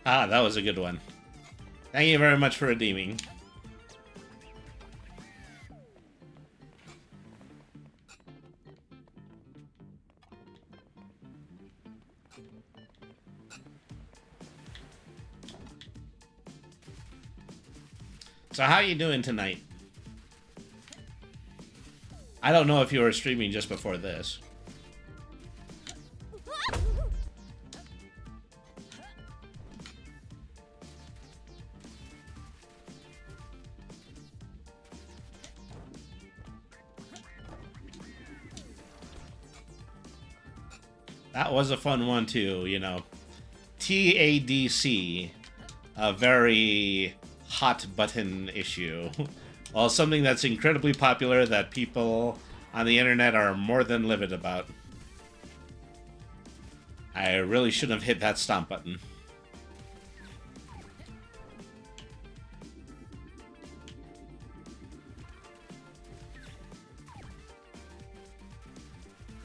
Ah, that was a good one. Thank you very much for redeeming. So how you doing tonight? I don't know if you were streaming just before this. That was a fun one too, you know. TADC, a very hot button issue. Well, something that's incredibly popular that people on the internet are more than livid about. I really shouldn't have hit that stomp button.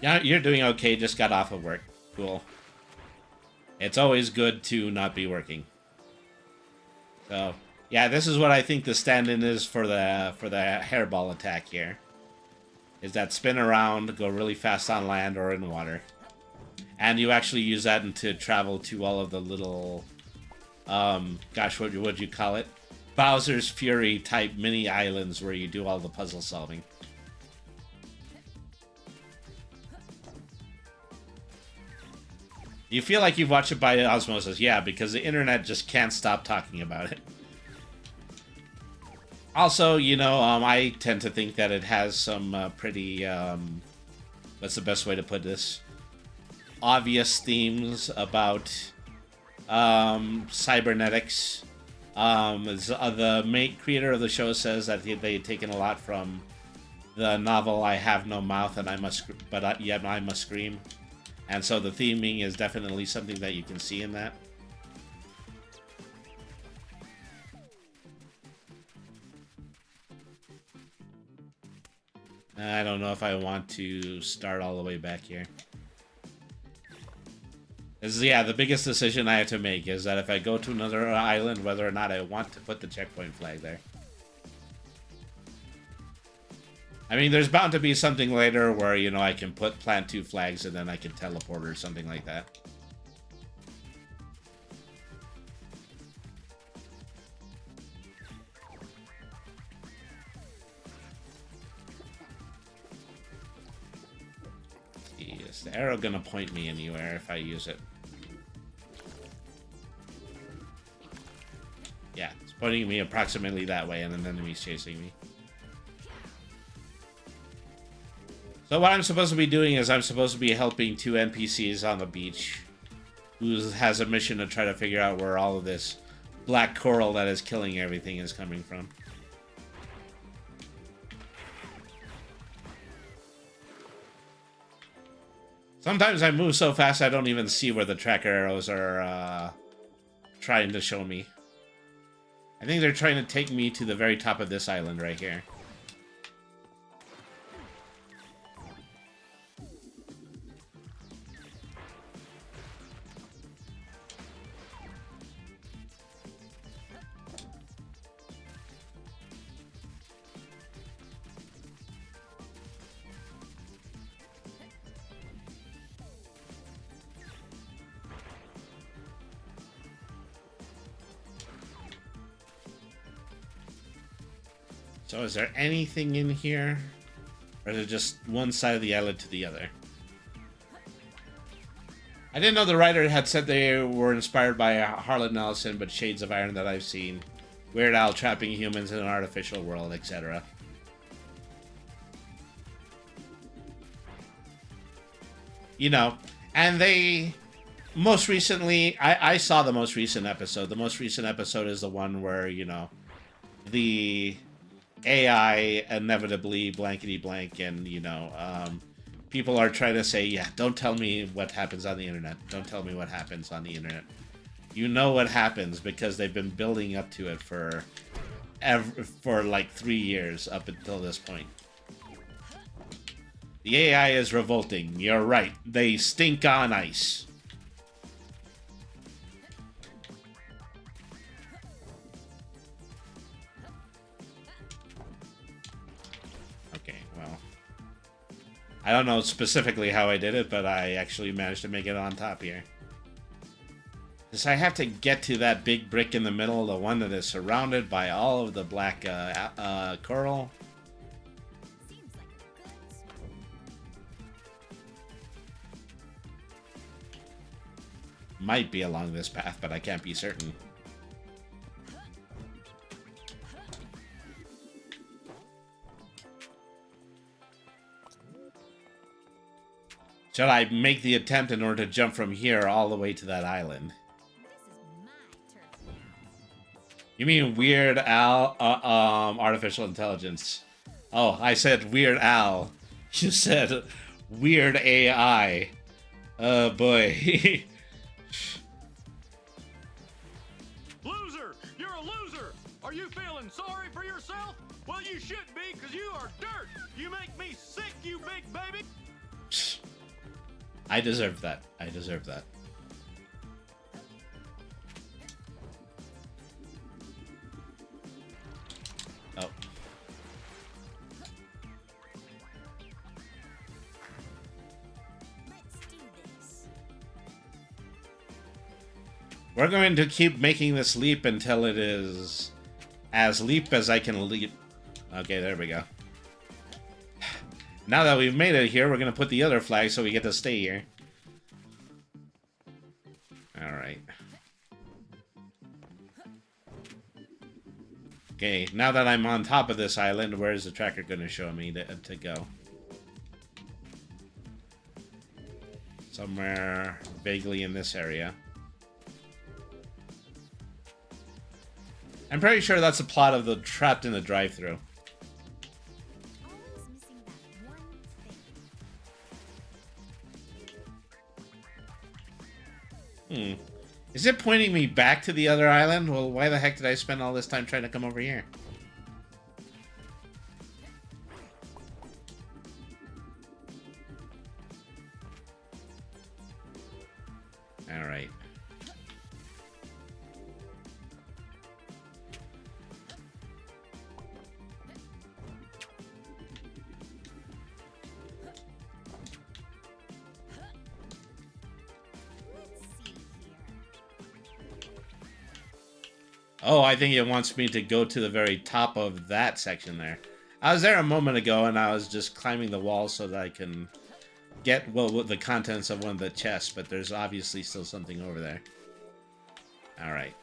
Yeah, you're doing okay, just got off of work. Cool. It's always good to not be working. So, yeah, this is what I think the stand-in is for the hairball attack here. Is that spin around, go really fast on land or in water. And you actually use that to travel to all of the little, gosh, what would you call it? Bowser's Fury type mini islands where you do all the puzzle solving. You feel like you've watched it by osmosis, yeah, because the internet just can't stop talking about it. Also, you know, I tend to think that it has some pretty, what's the best way to put this? Obvious themes about cybernetics. The main creator of the show says that they had taken a lot from the novel I Have No Mouth and Yet I Must Scream. And so the theming is definitely something that you can see in that. I don't know if I want to start all the way back here. Yeah, the biggest decision I have to make is that if I go to another island, whether or not I want to put the checkpoint flag there. I mean, there's bound to be something later where, you know, I can plant 2 flags and then I can teleport or something like that. Is the arrow gonna point me anywhere if I use it? Yeah, it's pointing me approximately that way and an enemy's chasing me. So what I'm supposed to be doing is I'm supposed to be helping 2 NPCs on the beach who has a mission to try to figure out where all of this black coral that is killing everything is coming from. Sometimes I move so fast I don't even see where the tracker arrows are trying to show me. I think they're trying to take me to the very top of this island right here. So is there anything in here? Or is it just one side of the island to the other? I didn't know the writer had said they were inspired by Harlan Ellison, but Shades of Iron that I've seen. Weird Al trapping humans in an artificial world, etc. You know, and they... Most recently, I saw the most recent episode. The most recent episode is the one where, you know, the... AI inevitably blankety blank and, you know, people are trying to say, yeah, don't tell me what happens on the internet. Don't tell me what happens on the internet. You know what happens because they've been building up to it for like 3 years up until this point. The AI is revolting. You're right. They stink on ice. Okay, well. I don't know specifically how I did it, but I actually managed to make it on top here. Because I have to get to that big brick in the middle, the one that is surrounded by all of the black coral. Might be along this path, but I can't be certain. Should I make the attempt in order to jump from here all the way to that island? You mean Weird Al, artificial intelligence? Oh, I said Weird Al. You said Weird AI. Oh boy. Loser! You're a loser! Are you feeling sorry for yourself? Well, you should be, because you are dirt! You make me sick, you big baby! I deserve that. I deserve that. Oh. We're going to keep making this leap until it is as leap as I can leap. Okay, there we go. Now that we've made it here, we're going to put the other flag so we get to stay here. Alright. Okay, now that I'm on top of this island, where is the tracker going to show me to go? Somewhere vaguely in this area. I'm pretty sure that's the plot of the Trapped in the Drive-Thru. Is it pointing me back to the other island? Well, why the heck did I spend all this time trying to come over here? Alright. Oh, I think it wants me to go to the very top of that section there. I was there a moment ago, and I was just climbing the wall so that I can get the contents of one of the chests, but there's obviously still something over there. Alright.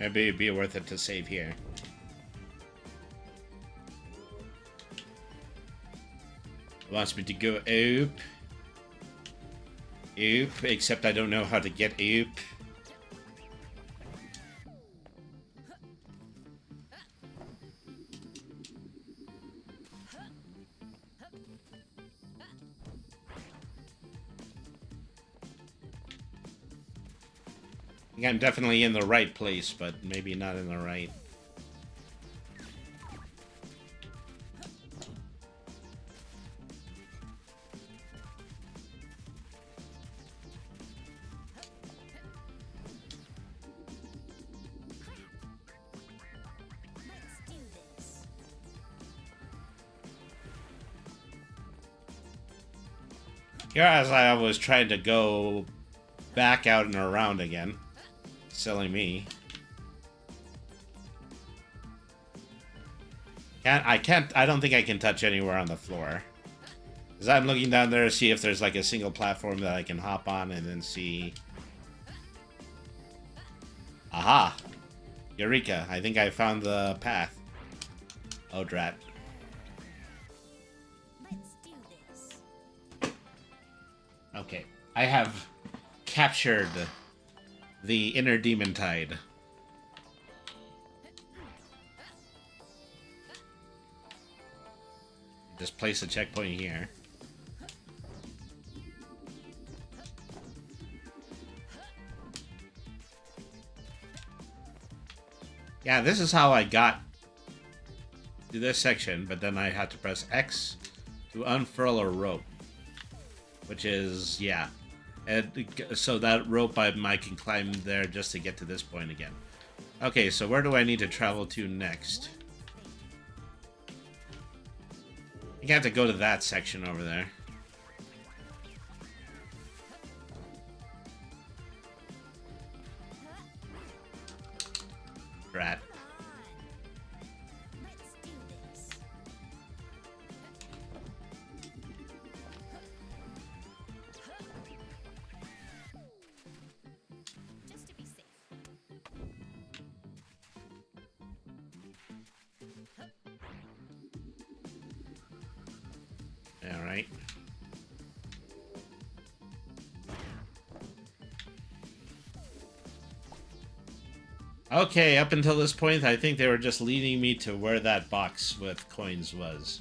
Maybe it'd be worth it to save here. It wants me to go up. Up, except I don't know how to get up. I think I'm definitely in the right place, but maybe not in the right. Here, as I was trying to go back out and around again. Silly me. I don't think I can touch anywhere on the floor. Because I'm looking down there to see if there's like a single platform that I can hop on and then see. Aha! Eureka, I think I found the path. Oh, drat. Let's do this. Okay, I have captured the inner demon tide. Just place a checkpoint here. Yeah, this is how I got to this section, but then I had to press X to unfurl a rope. Which is, yeah. And so that rope I can climb there just to get to this point again. Okay, so where do I need to travel to next? I think I have to go to that section over there. Drat. Let's do this. Just to be safe. All right. Okay, up until this point, I think they were just leading me to where that box with coins was.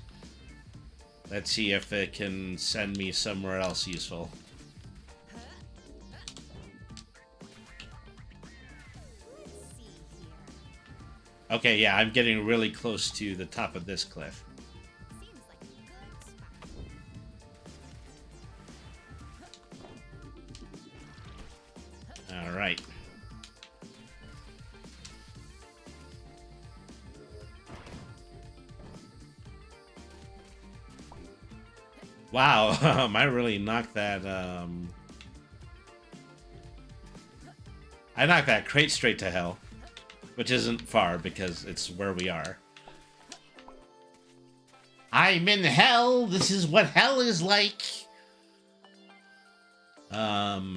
Let's see if it can send me somewhere else useful. Let's see here. Okay, yeah, I'm getting really close to the top of this cliff. Seems like a good spot. All right. Wow, I really knocked that, I knocked that crate straight to hell. Which isn't far, because it's where we are. I'm in hell! This is what hell is like! I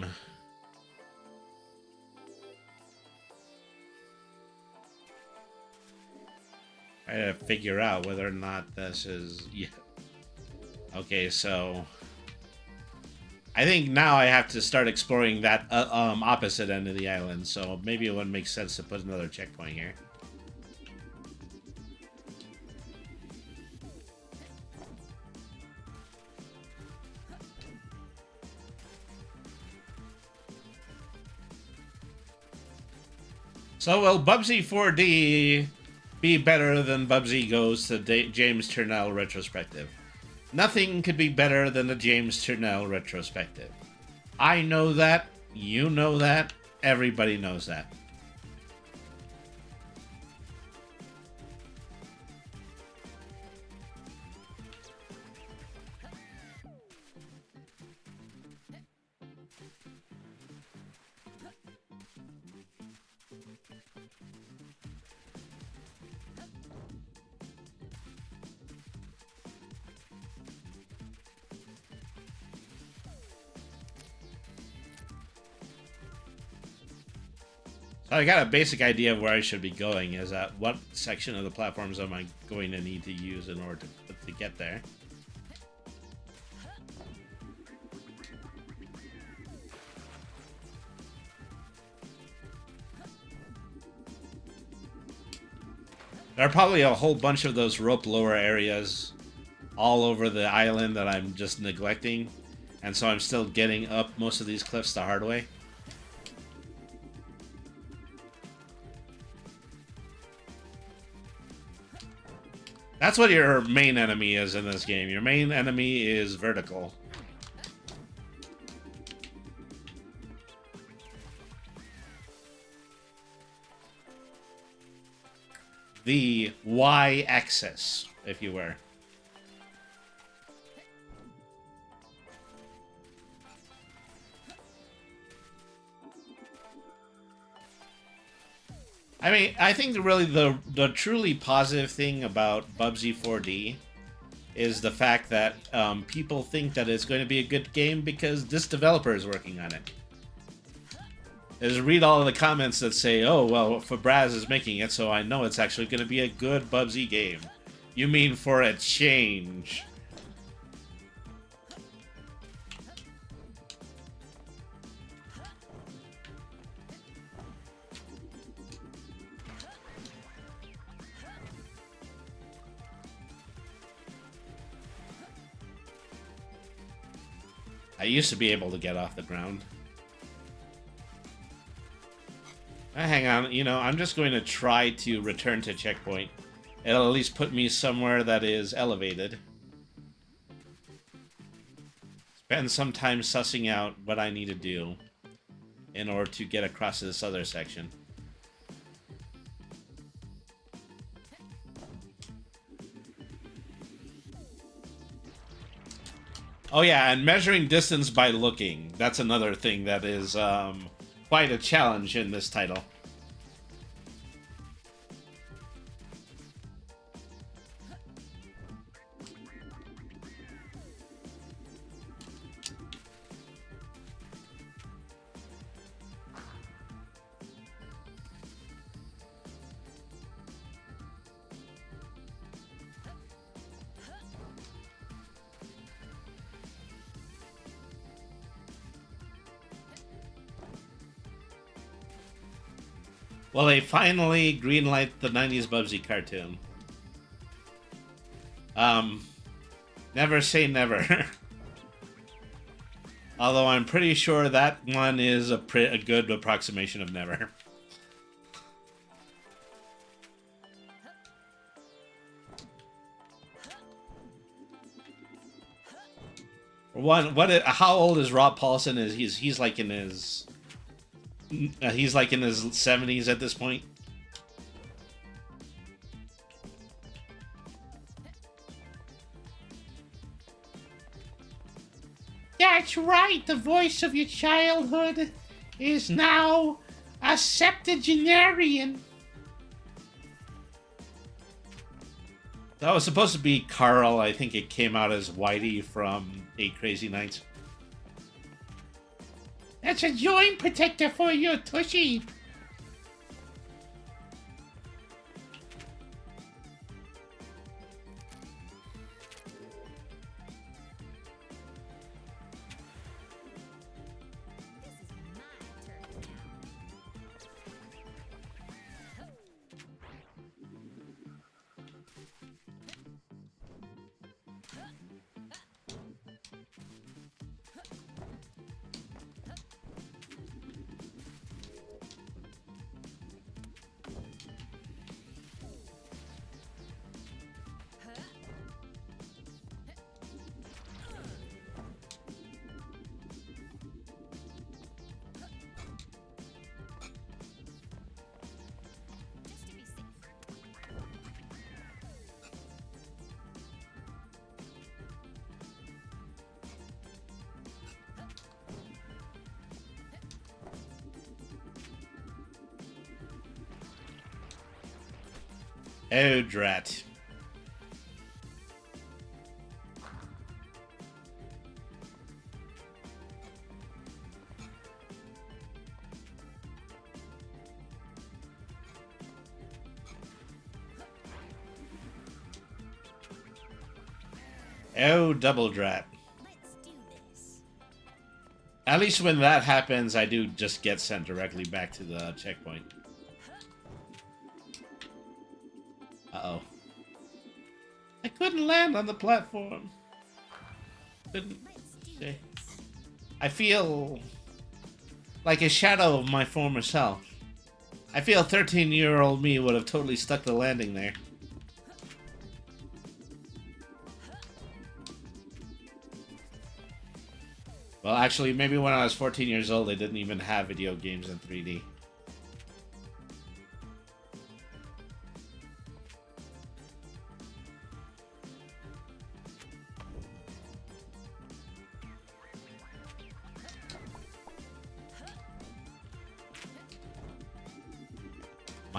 gotta figure out whether or not this is... Yeah. Okay, so... I think now I have to start exploring that opposite end of the island, so maybe it wouldn't make sense to put another checkpoint here. So will Bubsy 4D be better than Bubsy Goes to James Turnell retrospective? Nothing could be better than the James Turnell retrospective. I know that, you know that, everybody knows that. So I got a basic idea of where I should be going. Is that what section of the platforms am I going to need to use in order to get there? There are probably a whole bunch of those rope lower areas all over the island that I'm just neglecting. And so I'm still getting up most of these cliffs the hard way. That's what your main enemy is in this game. Your main enemy is vertical. The Y-axis, if you were. I mean, I think really the truly positive thing about Bubsy 4D is the fact that people think that it's going to be a good game because this developer is working on it. Is read all of the comments that say, "Oh well, Fabraz is making it, so I know it's actually going to be a good Bubsy game." You mean for a change? I used to be able to get off the ground. Hang on, you know, I'm just going to try to return to checkpoint. It'll at least put me somewhere that is elevated. Spend some time sussing out what I need to do in order to get across to this other section. Oh yeah, and measuring distance by looking. That's another thing that is quite a challenge in this title. Well, they finally greenlight the 90s Bubsy cartoon. Never say never. Although I'm pretty sure that one is a good approximation of never. How old is Rob Paulson? He's like in his 70s at this point. That's right, the voice of your childhood is now a septuagenarian. That was supposed to be Carl. I think it came out as Whitey from 8 Crazy Nights. That's a joint protector for your tushy. Oh, drat. Oh, double drat. Let's do this. At least when that happens, I do just get sent directly back to the checkpoint. Uh-oh. I couldn't land on the platform. Couldn't. See. I feel like a shadow of my former self. I feel 13-year-old me would have totally stuck the landing there. Well, actually, maybe when I was 14 years old, they didn't even have video games in 3D.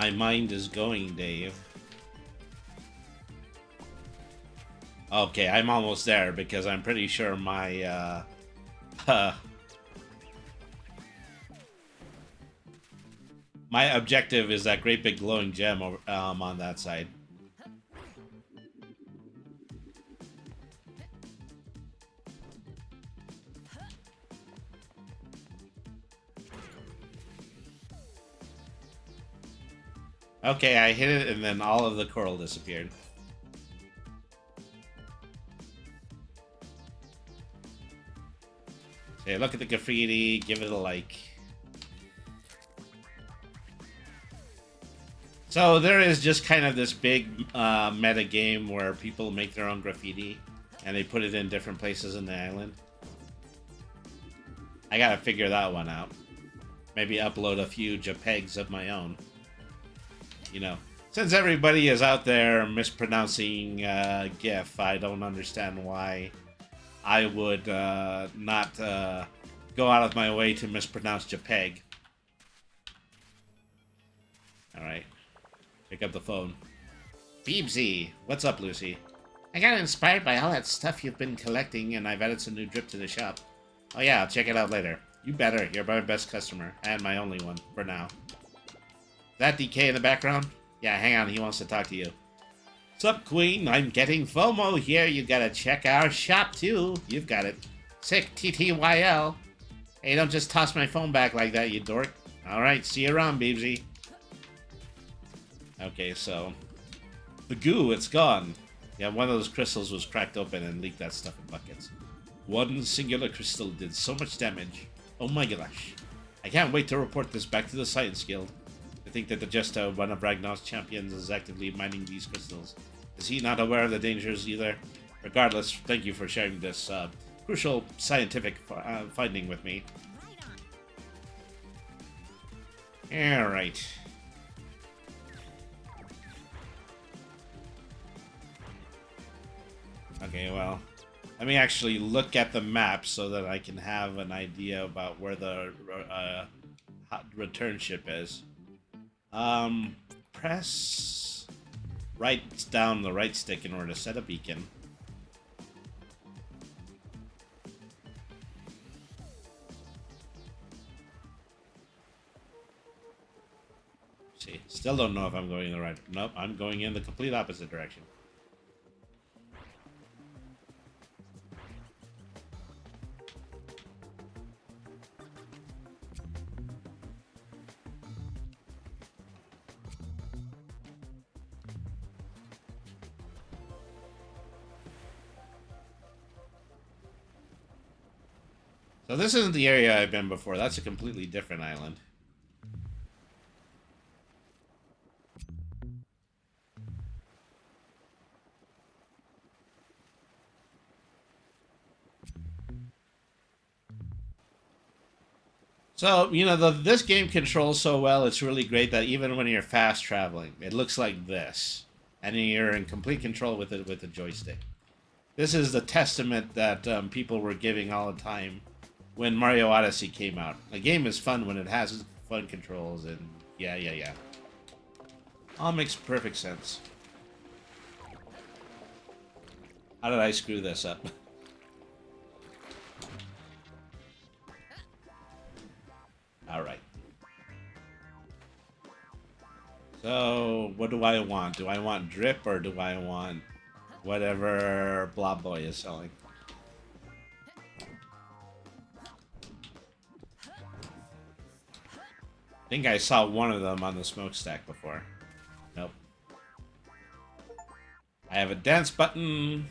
My mind is going, Dave. Okay, I'm almost there because I'm pretty sure my my objective is that great big glowing gem over, on that side. Okay, I hit it and then all of the coral disappeared. Okay, look at the graffiti, give it a like. So there is just kind of this big meta game where people make their own graffiti and they put it in different places in the island. I gotta figure that one out. Maybe upload a few JPEGs of my own. You know, since everybody is out there mispronouncing GIF, I don't understand why I would not go out of my way to mispronounce JPEG. Alright. Pick up the phone. Beebsy! What's up, Lucy? I got inspired by all that stuff you've been collecting, and I've added some new drip to the shop. Oh yeah, I'll check it out later. You better. You're my best customer, and my only one, for now. That DK in the background? Yeah, hang on, he wants to talk to you. Sup, Queen? I'm getting FOMO here. You gotta check our shop, too. You've got it. Sick TTYL. Hey, don't just toss my phone back like that, you dork. Alright, see you around, Beebsy. Okay, so... the goo, it's gone. Yeah, one of those crystals was cracked open and leaked that stuff in buckets. One singular crystal did so much damage. Oh my gosh. I can't wait to report this back to the Science Guild. I think that the Jester, one of Ragnar's champions, is actively mining these crystals. Is he not aware of the dangers either? Regardless, thank you for sharing this crucial scientific finding with me. Alright. Okay, well, let me actually look at the map so that I can have an idea about where the return ship is. Press right down the right stick in order to set a beacon. See, still don't know if I'm going in the right. Nope, I'm going in the complete opposite direction. So this isn't the area I've been before. That's a completely different island. So, you know, this game controls so well, it's really great that even when you're fast traveling, it looks like this. And you're in complete control with it with the joystick. This is the testament that people were giving all the time when Mario Odyssey came out. A game is fun when it has fun controls, and yeah. All makes perfect sense. How did I screw this up? Alright. So, what do I want? Do I want drip, or do I want whatever Blob Boy is selling? I think I saw one of them on the smokestack before. Nope. I have a dance button.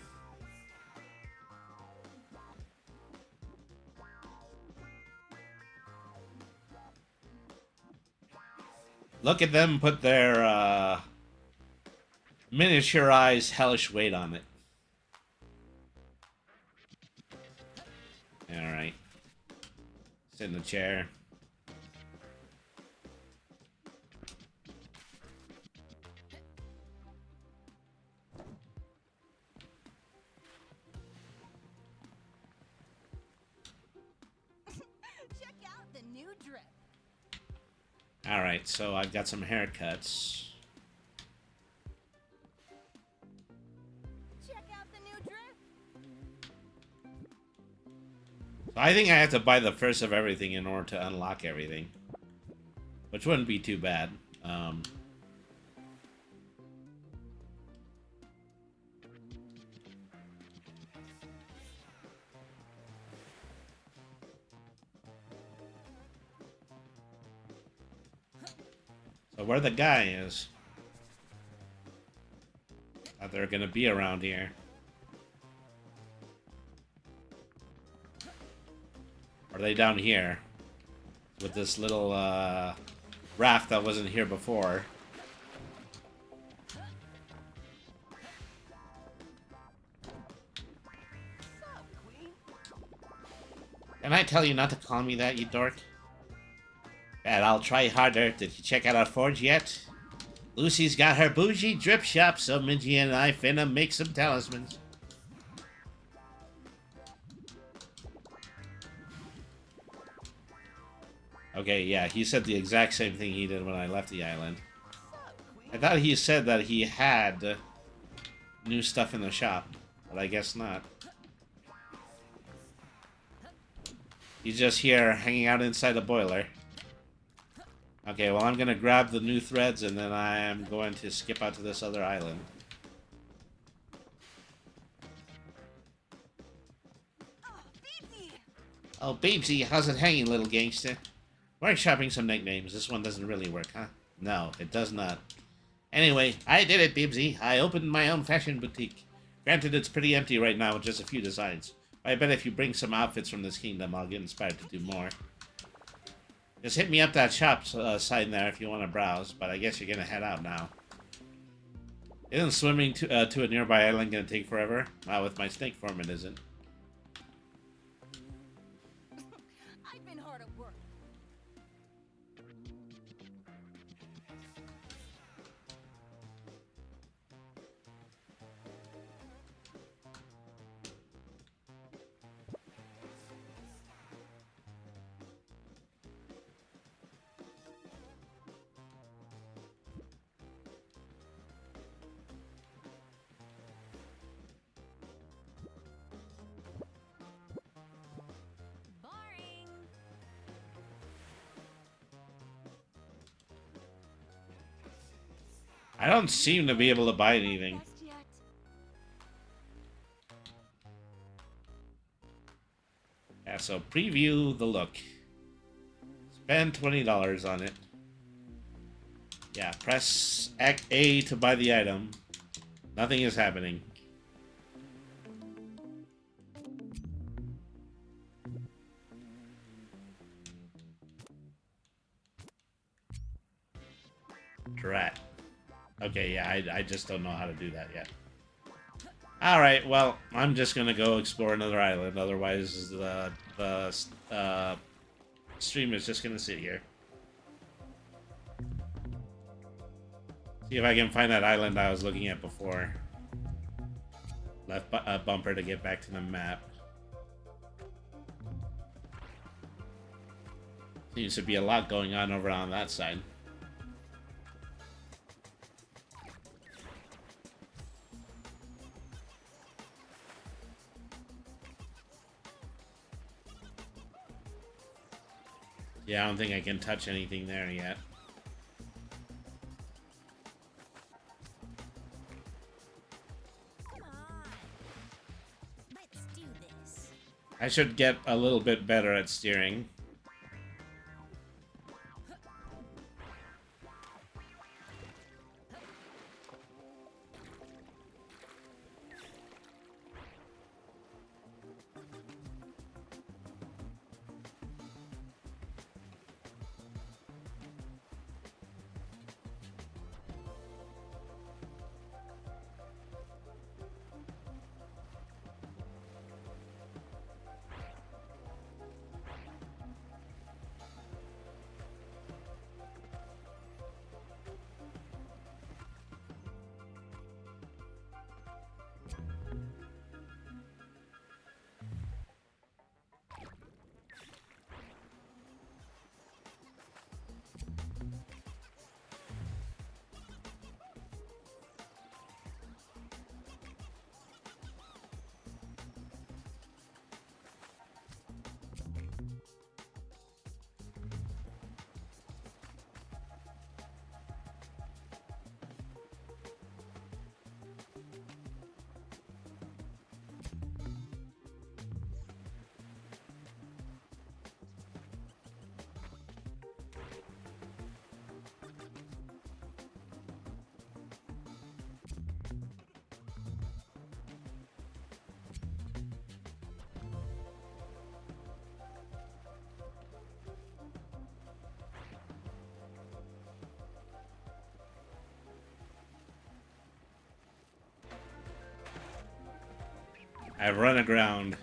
Look at them put their miniaturized hellish weight on it. Alright. Sit in the chair. Alright, so I've got some haircuts. Check out the new drip. So I think I have to buy the first of everything in order to unlock everything. Which wouldn't be too bad. So where the guy is. Thought they're gonna be around here. Are they down here? With this little raft that wasn't here before. Can I tell you not to call me that, you dork? And I'll try harder. Did you check out our forge yet? Lucy's got her bougie drip shop, so Minji and I finna make some talismans. Okay, yeah, he said the exact same thing he did when I left the island. I thought he said that he had new stuff in the shop, but I guess not. He's just here hanging out inside the boiler. Okay, well, I'm gonna grab the new threads and then I am going to skip out to this other island. Oh, Babesy, how's it hanging, little gangster? Workshopping some nicknames. This one doesn't really work, huh? No, it does not. Anyway, I did it, Babesy. I opened my own fashion boutique. Granted, it's pretty empty right now with just a few designs. I bet if you bring some outfits from this kingdom, I'll get inspired to do more. Just hit me up that shop sign there if you want to browse, but I guess you're going to head out now. Isn't swimming to a nearby island going to take forever? Well, with my snake form, it isn't. I've been hard at work. I don't seem to be able to buy anything. Yeah, so preview the look. Spend $20 on it. Yeah, press A to buy the item. Nothing is happening. Drat. Okay, yeah, I just don't know how to do that yet. Alright, well, I'm just gonna go explore another island, otherwise the stream is just gonna sit here. See if I can find that island I was looking at before. Left bumper to get back to the map. Seems to be a lot going on over on that side. Yeah, I don't think I can touch anything there yet. Come on. Let's do this. I should get a little bit better at steering. I run aground.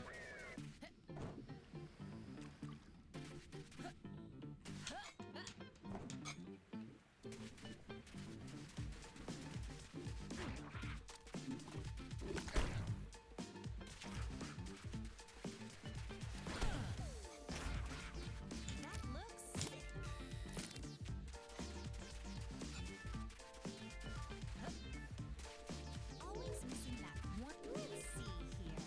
That looks sick. Always missing that one. Let's see here.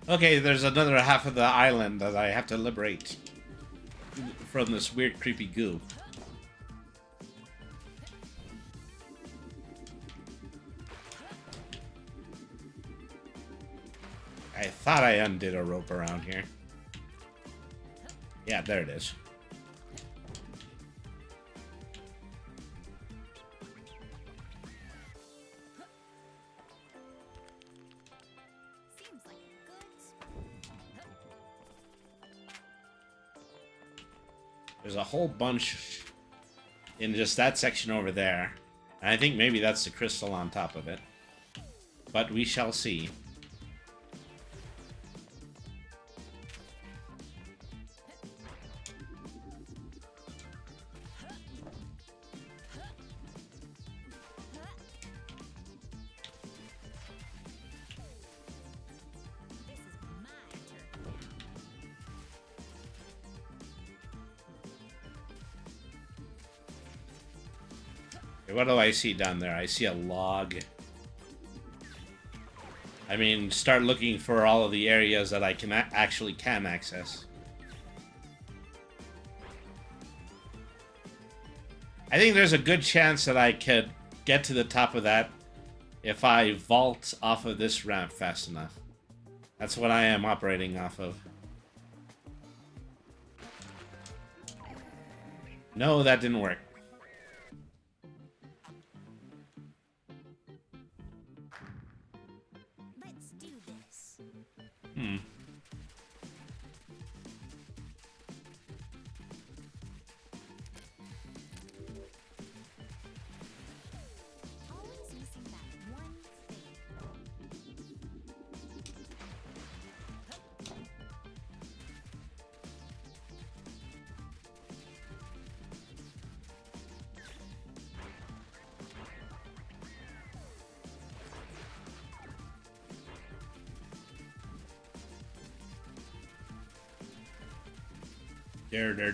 Okay, there's another half of the island that I have to liberate from this weird, creepy goo. I thought I undid a rope around here. Yeah, there it is. Seems like a good spot. There's a whole bunch in just that section over there. And I think maybe that's the crystal on top of it. But we shall see. This is my turn now. Okay, what do I see down there? I see a log. I mean, start looking for all of the areas that I can actually can access. I think there's a good chance that I could get to the top of that if I vault off of this ramp fast enough. That's what I am operating off of. No, that didn't work. Let's do this. Hmm. Always missing that one thing.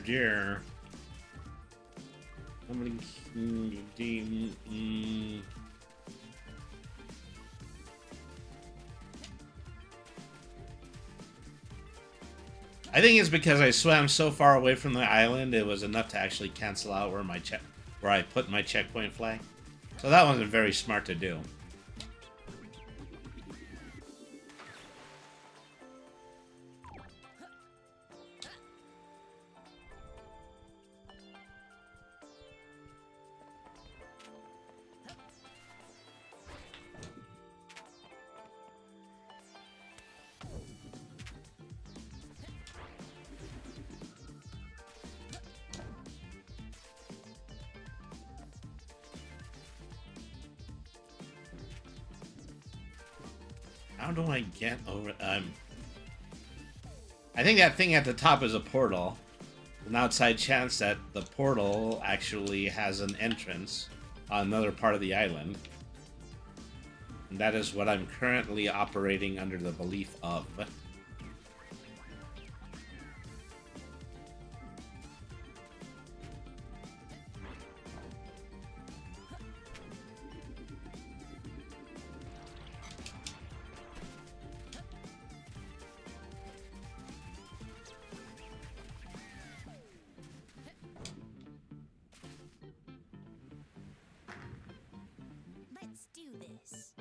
Dear. Somebody. I think it's because I swam so far away from the island, it was enough to actually cancel out where I put my checkpoint flag. So that wasn't very smart to do. How do I get over? I think that thing at the top is a portal. An outside chance that the portal actually has an entrance on another part of the island. And that is what I'm currently operating under the belief of. Let's do this.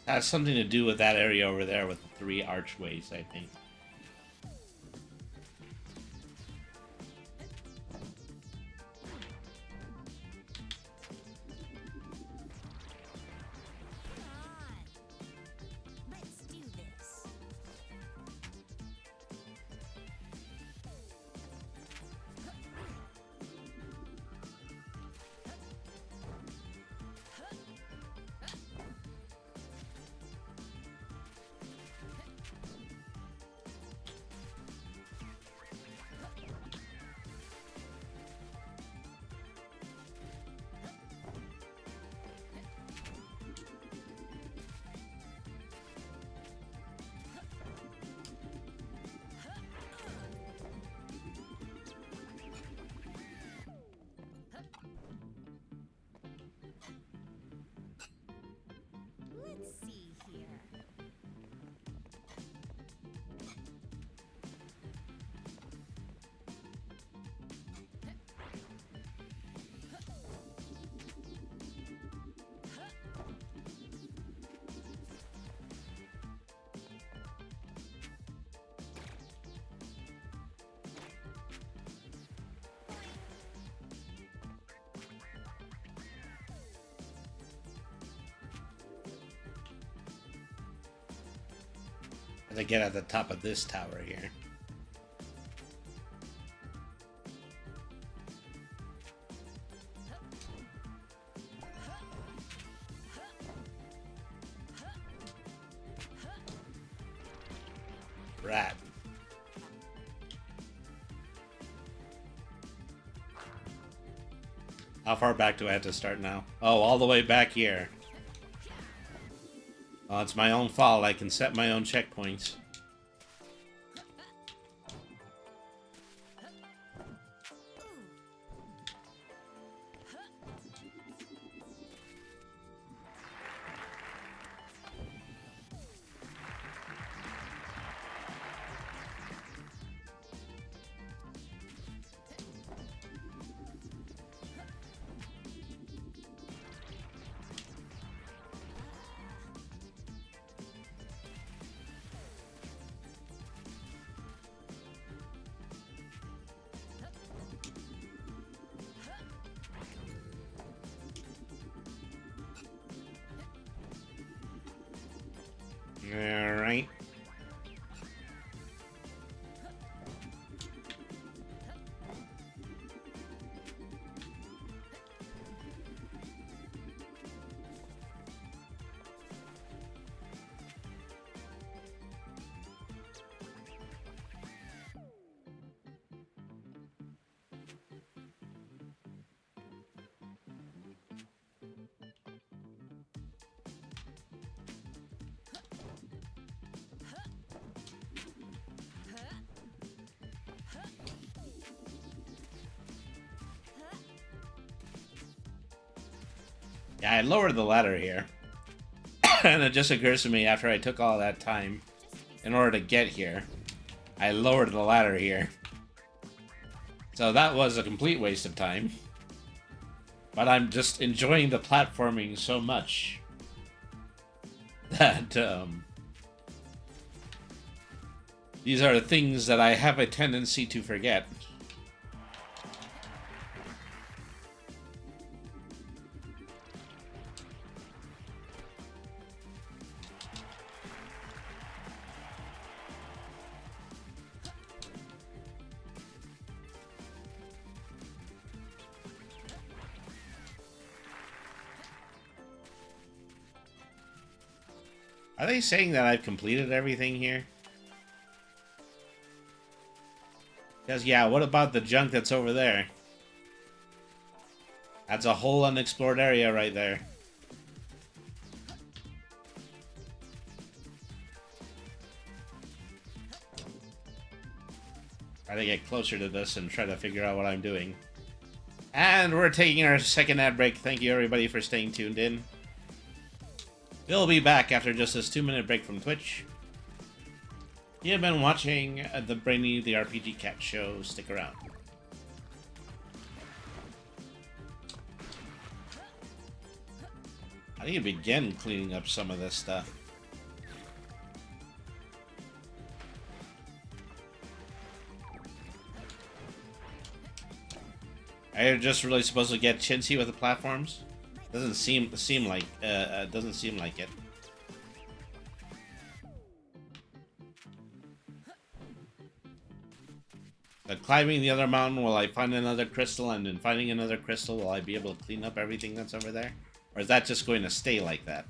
Has something to do with that area over there with the 3 archways, I think. Let's do this. Let's see here. As I get at the top of this tower here. Rat. How far back do I have to start now? Oh, all the way back here. Well, it's my own fault. I can set my own checkpoints. Alright. Yeah, I lowered the ladder here. And it just occurs to me after I took all that time in order to get here, I lowered the ladder here. So that was a complete waste of time. But I'm just enjoying the platforming so much that these are the things that I have a tendency to forget. Are they saying that I've completed everything here? Because, yeah, what about the junk that's over there? That's a whole unexplored area right there. Try to get closer to this and try to figure out what I'm doing. And we're taking our second ad break. Thank you, everybody, for staying tuned in. We'll be back after just this 2-minute break from Twitch. You've been watching the Brainy the RPG Cat show. Stick around. I need to begin cleaning up some of this stuff. Are you just really supposed to get chintzy with the platforms? Doesn't seem like doesn't seem like it. Climbing the other mountain, will I find another crystal? And in finding another crystal, will I be able to clean up everything that's over there? Or is that just going to stay like that?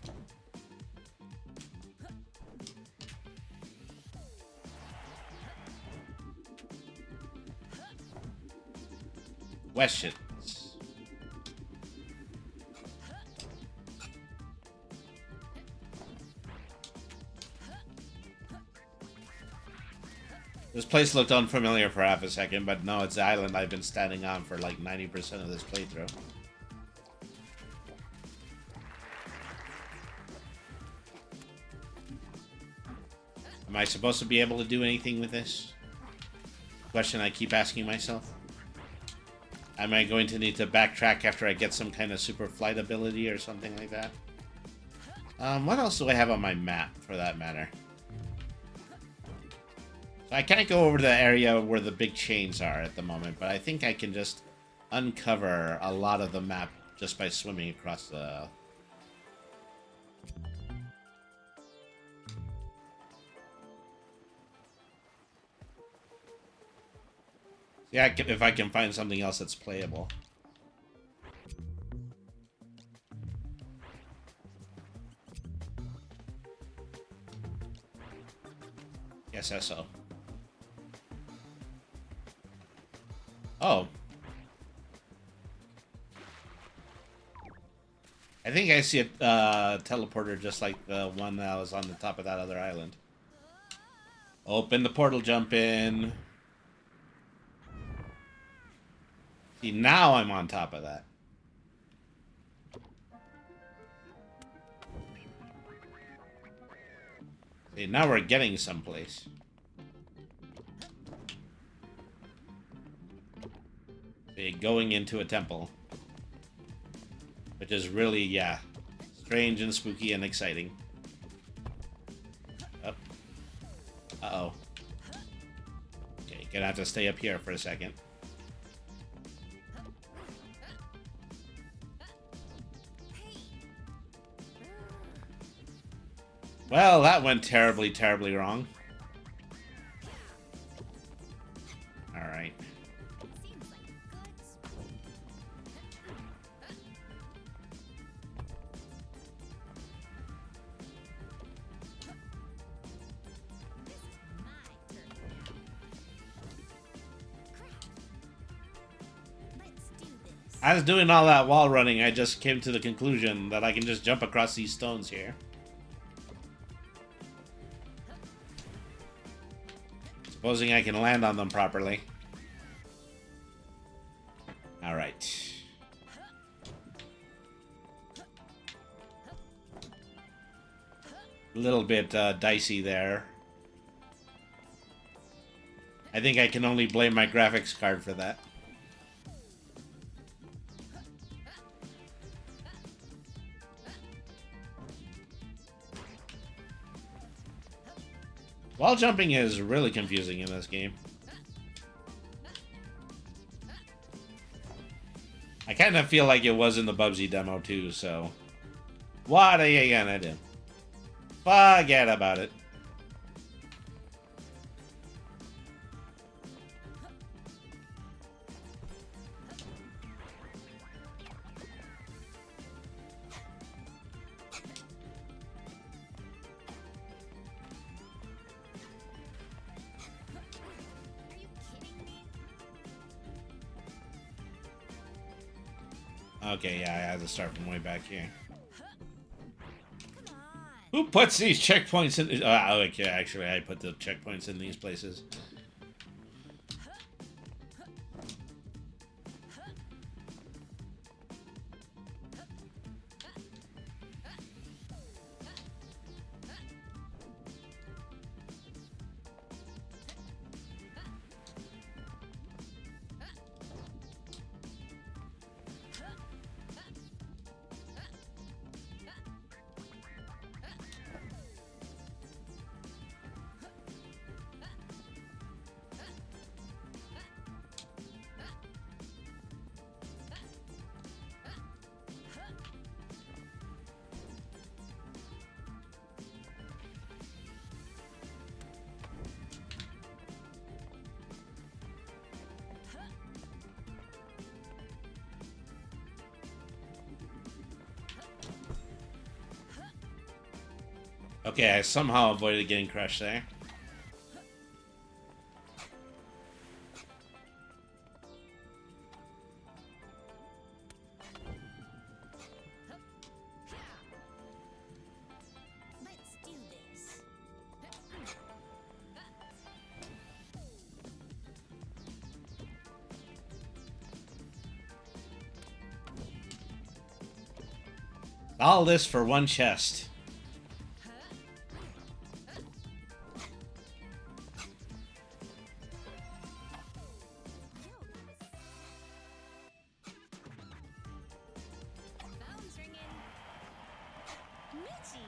Questions. This place looked unfamiliar for half a second, but no, it's the island I've been standing on for like 90% of this playthrough. Am I supposed to be able to do anything with this? Question I keep asking myself. Am I going to need to backtrack after I get some kind of super flight ability or something like that? What else do I have on my map, for that matter? I can't go over to the area where the big chains are at the moment, but I think I can just uncover a lot of the map just by swimming across the... Yeah, if I can find something else that's playable. Yes, so. Oh. I think I see a teleporter just like the one that was on the top of that other island. Open the portal, jump in. See, now I'm on top of that. See, now we're getting someplace. See, going into a temple. Which is really, yeah, strange and spooky and exciting. Up. Uh-oh. Okay, gonna have to stay up here for a second. Well, that went terribly, terribly wrong. Alright. As doing all that wall running, I just came to the conclusion that I can just jump across these stones here. Supposing I can land on them properly. Alright. A little bit dicey there. I think I can only blame my graphics card for that. Wall jumping is really confusing in this game. I kind of feel like it was in the Bubsy demo too, so... What are you gonna do? Forget about it. Okay, yeah, I had to start from way back here. Who puts these checkpoints in? Okay, actually, I put the checkpoints in these places. Okay, I somehow avoided getting crushed there. Let's do this. All this for one chest. Phone's ringing. Mitchie.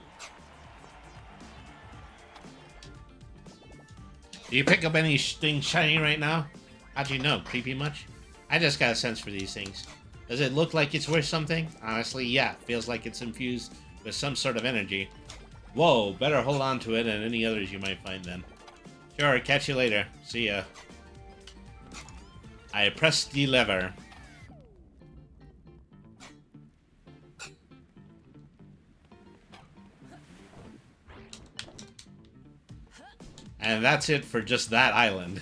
Do you pick up anything shiny right now? How'd you know? Creepy much? I just got a sense for these things. Does it look like it's worth something? Honestly, yeah. Feels like it's infused with some sort of energy. Whoa, better hold on to it and any others you might find then. Sure, catch you later. See ya. I pressed the lever. And that's it for just that island.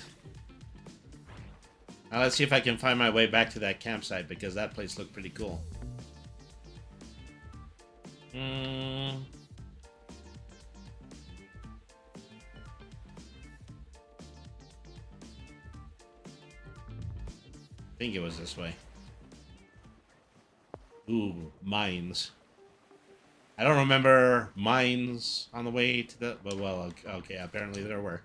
Now let's see if I can find my way back to that campsite, because that place looked pretty cool. I think it was this way. Ooh, mines. I don't remember mines on the way to the... Well, okay, apparently there were.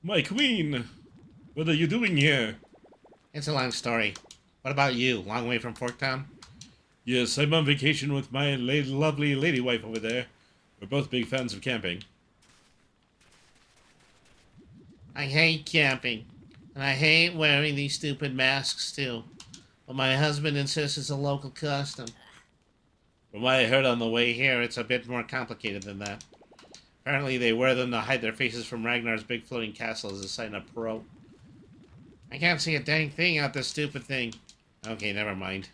My queen! What are you doing here? It's a long story. What about you? Long way from Forktown? Yes, I'm on vacation with my lovely lady wife over there. We're both big fans of camping. I hate camping. And I hate wearing these stupid masks, too. But my husband insists it's a local custom. From what I heard on the way here, it's a bit more complicated than that. Apparently they wear them to hide their faces from Ragnar's big floating castle as a sign of pro. I can't see a dang thing out this stupid thing. Okay, never mind.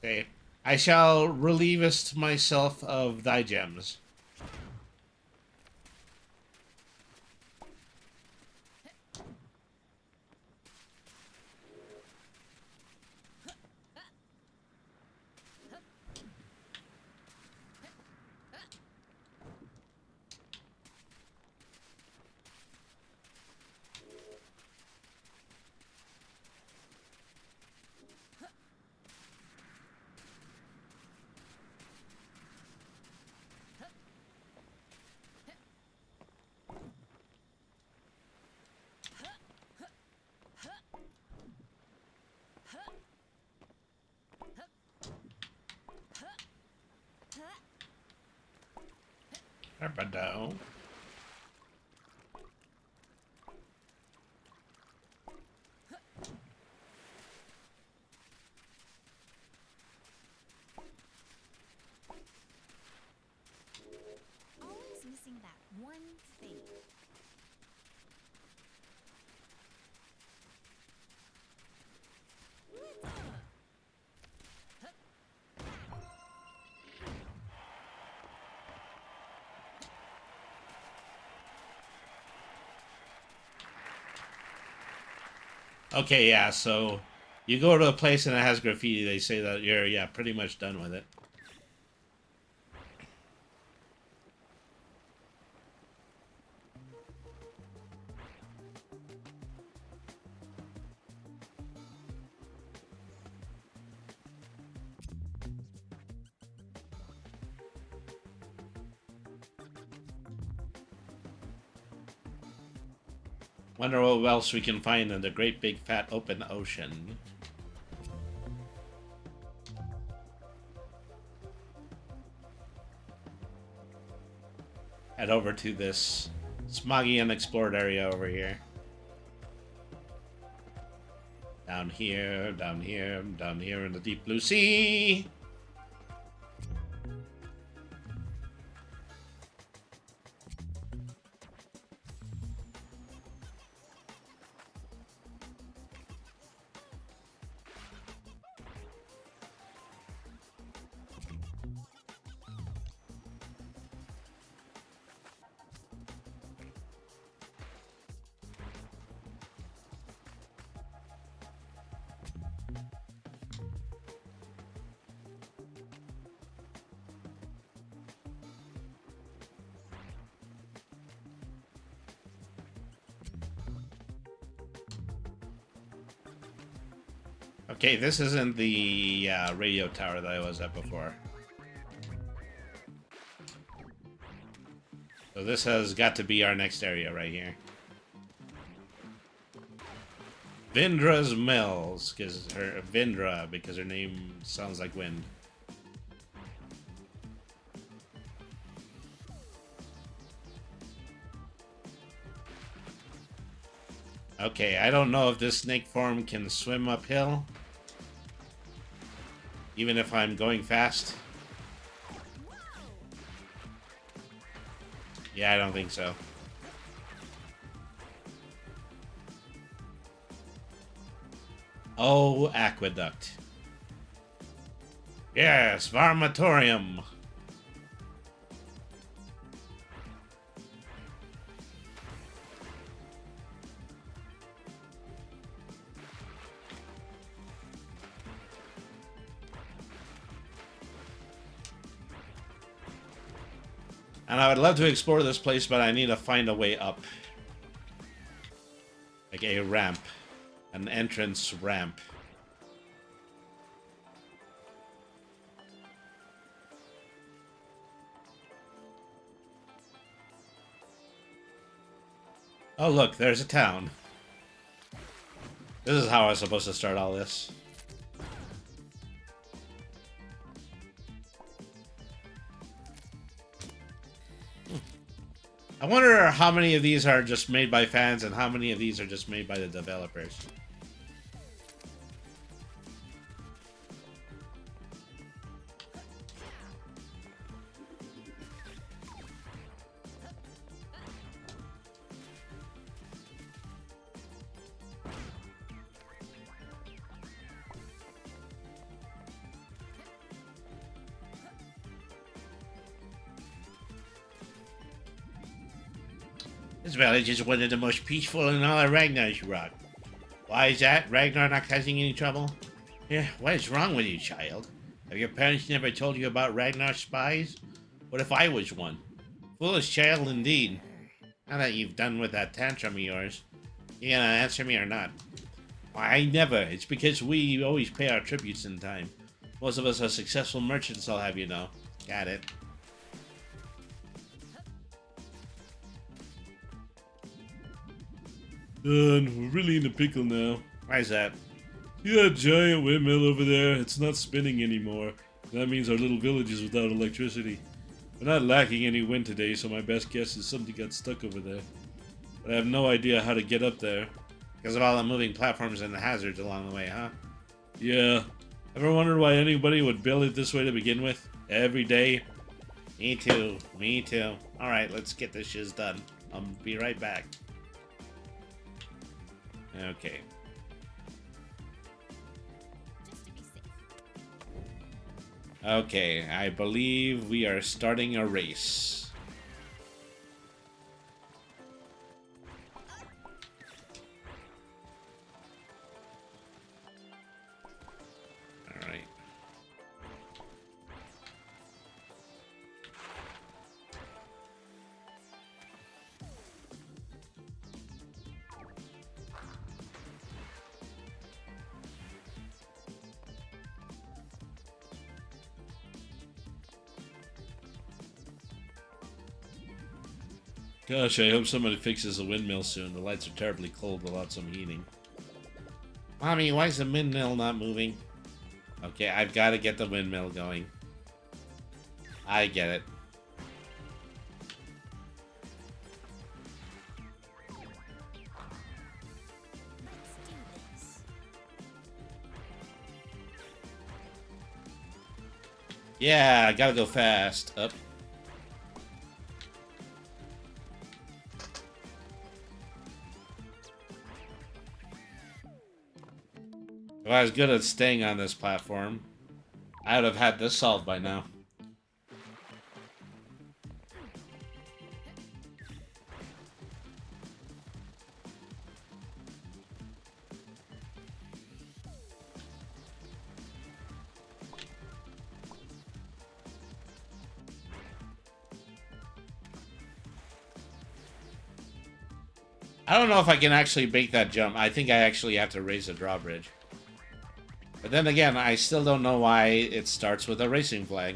Okay, I shall relievest myself of thy gems. Arbado. Always missing that one thing. Okay, yeah, so you go to a place and it has graffiti, they say that you're, yeah, pretty much done with it. Wonder what else we can find in the great big fat open ocean. Head over to this smoggy unexplored area over here. Down here, down here, down here in the deep blue sea. Okay, this isn't the radio tower that I was at before. So this has got to be our next area right here. Vindra's Mills, because her Vindra, because her name sounds like wind. Okay, I don't know if this snake form can swim uphill, even if I'm going fast. Yeah, I don't think so. Oh, aqueduct. Yes, Varmatorium. And I would love to explore this place, but I need to find a way up. Like a ramp. An entrance ramp. Oh look, there's a town. This is how I was supposed to start all this. I wonder how many of these are just made by fans and how many of these are just made by the developers. This village is one of the most peaceful in all of Ragnarok. Why is that? Ragnar not causing any trouble? Yeah, what is wrong with you, child? Have your parents never told you about Ragnar spies? What if I was one? Foolish child indeed. Now that you've done with that tantrum of yours, you gonna answer me or not? Why, never. It's because we always pay our tributes in time. Most of us are successful merchants, I'll have you know. Got it. We're really in a pickle now. Why is that? See that giant windmill over there? It's not spinning anymore. That means our little village is without electricity. We're not lacking any wind today, so my best guess is something got stuck over there. But I have no idea how to get up there. Because of all the moving platforms and the hazards along the way, huh? Yeah. Ever wondered why anybody would build it this way to begin with? Every day? Me too. Me too. Alright, let's get this shiz done. I'll be right back. Okay. Just to be safe. Okay, I believe we are starting a race. Alright. Gosh, I hope somebody fixes the windmill soon. The lights are terribly cold without some heating. Mommy, why is the windmill not moving? Okay, I've got to get the windmill going. I get it. Let's do this. Yeah, I gotta go fast. Up. If I was good at staying on this platform, I would have had this solved by now. I don't know if I can actually make that jump. I think I actually have to raise the drawbridge. But then again, I still don't know why it starts with a racing flag.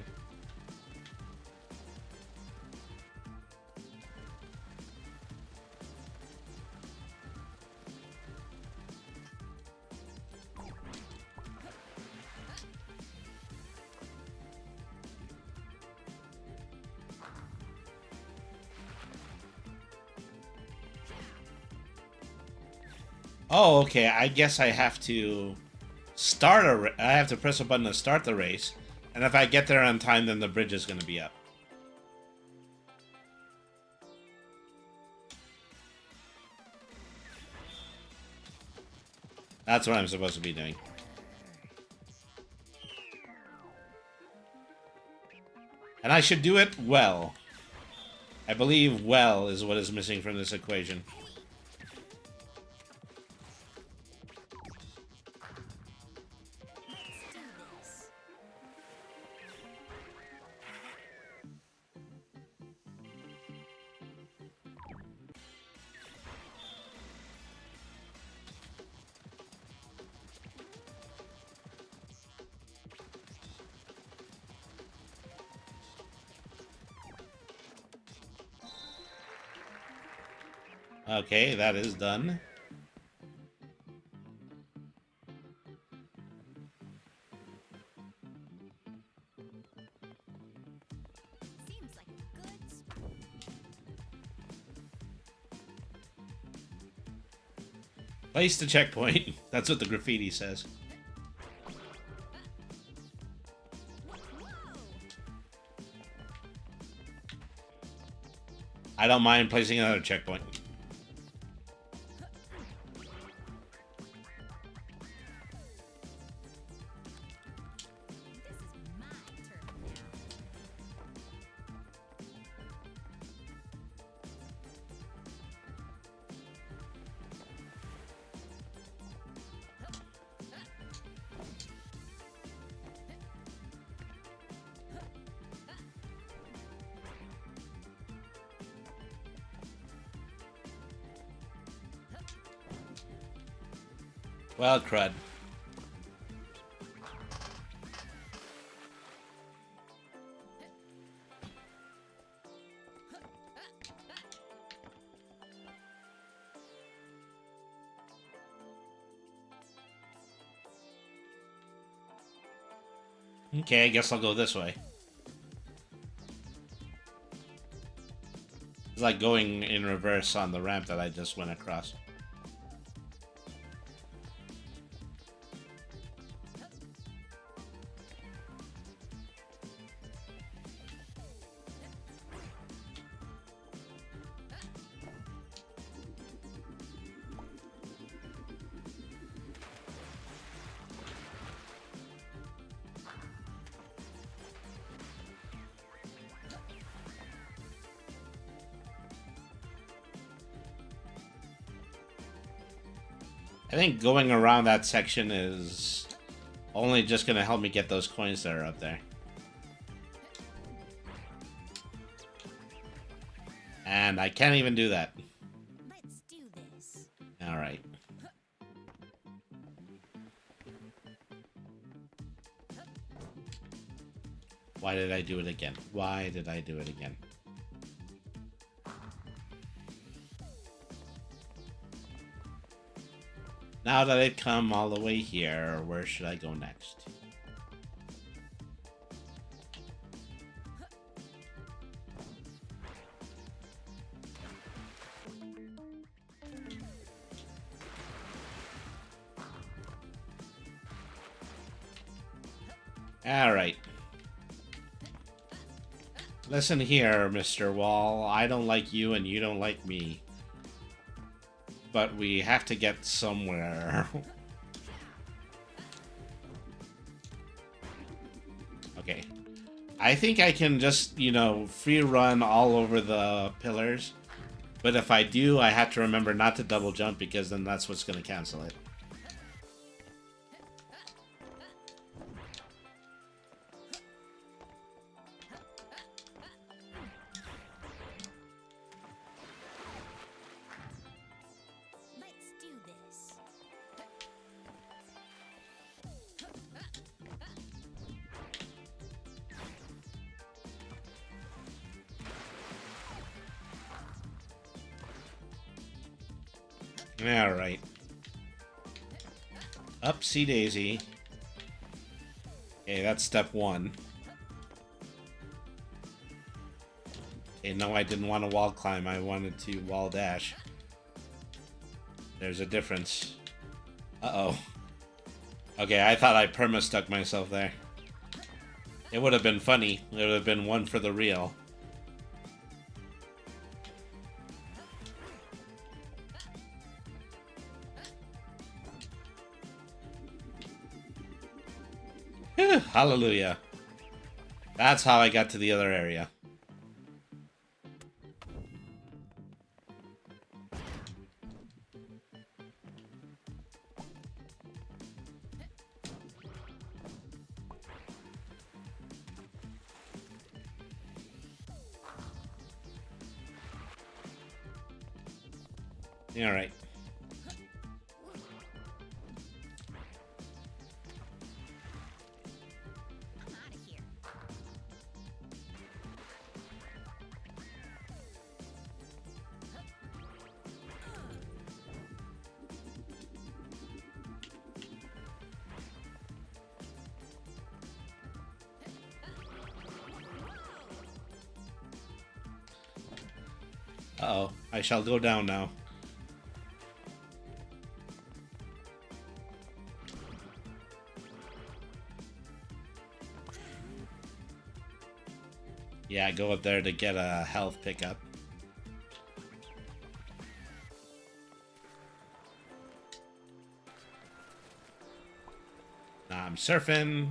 Oh, okay. I guess I have to I have to press a button to start the race, and if I get there on time, then the bridge is going to be up. That's what I'm supposed to be doing. And I should do it well. I believe well is what is missing from this equation. Okay, that is done. Seems like a good spot. Place the checkpoint. That's what the graffiti says. I don't mind placing another checkpoint. This is my turn now. Well, crud. Okay, I guess I'll go this way. It's like going in reverse on the ramp that I just went across. I think going around that section is only just going to help me get those coins that are up there. And I can't even do that. Let's do this. Alright. Why did I do it again? Why did I do it again? Now that I've come all the way here, where should I go next? Alright. Listen here, Mr. Wall. I don't like you and you don't like me. But we have to get somewhere. Okay. I think I can just, you know, free run all over the pillars. But if I do, I have to remember not to double jump because then that's what's going to cancel it. Let's do this. Alright. Upsy daisy. Okay, that's step 1. Okay, no, I didn't want to wall climb. I wanted to wall dash. There's a difference. Uh-oh. Okay, I thought I perma-stuck myself there. It would have been funny. It would have been one for the real. Whew, hallelujah. That's how I got to the other area. All right. I'm out of here. Uh-oh. I shall go down now. Yeah, go up there to get a health pickup. Now I'm surfing.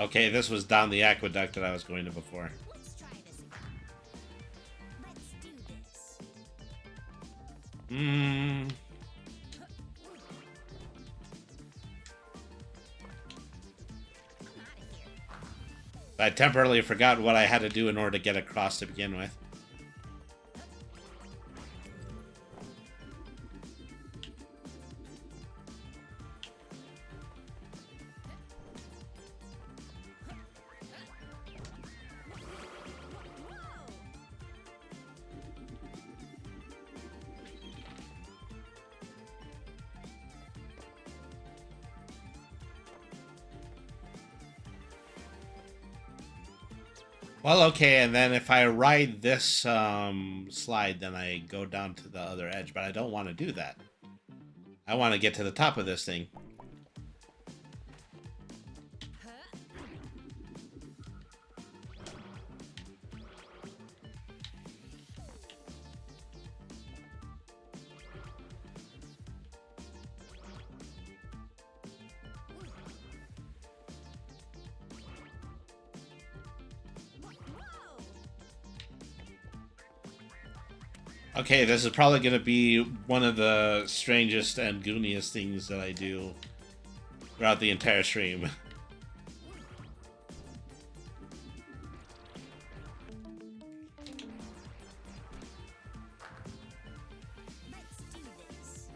Okay, this was down the aqueduct that I was going to before. Let's try this again. Let's do this. Hmm. I'm out of here. I temporarily forgot what I had to do in order to get across to begin with. Well, okay, and then if I ride this slide, then I go down to the other edge, but I don't want to do that. I want to get to the top of this thing. Okay, this is probably going to be one of the strangest and gooniest things that I do throughout the entire stream. Let's do this.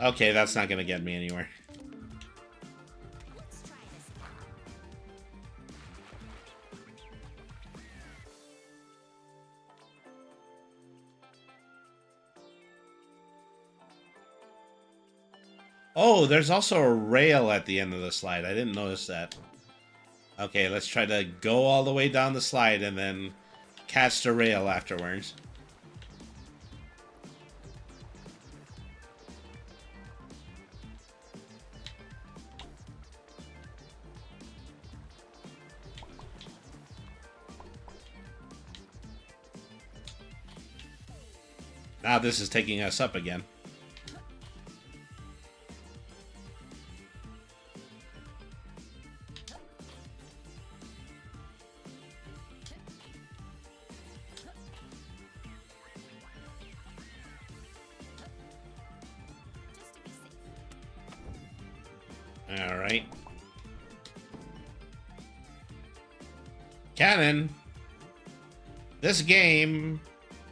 Okay, that's not going to get me anywhere. Let's try this again. Oh, there's also a rail at the end of the slide. I didn't notice that. Okay, let's try to go all the way down the slide and then catch the rail afterwards. Now this is taking us up again. Just to be safe. All right. Canon. This game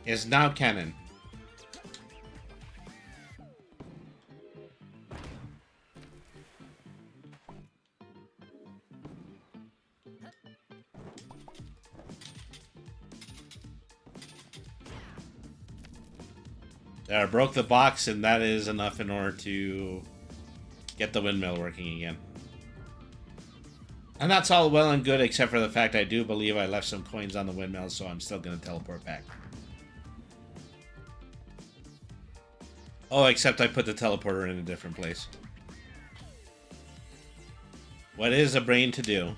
is now canon. There, I broke the box, and that is enough in order to get the windmill working again. And that's all well and good, except for the fact I do believe I left some coins on the windmill, so I'm still going to teleport back. Oh, except I put the teleporter in a different place. What is a brain to do?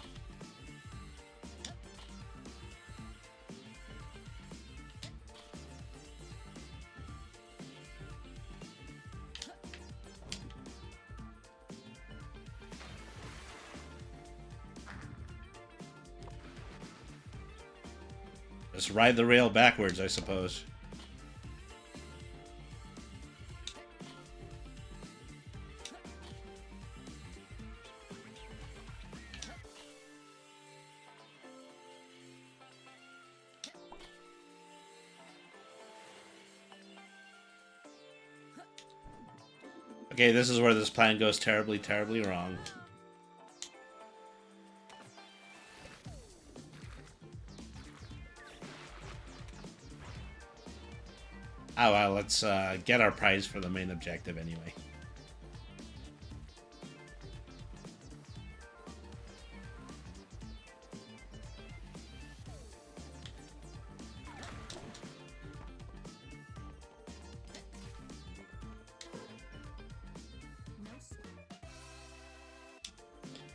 Just ride the rail backwards, I suppose. Okay, this is where this plan goes terribly, terribly wrong. Oh well, let's get our prize for the main objective anyway.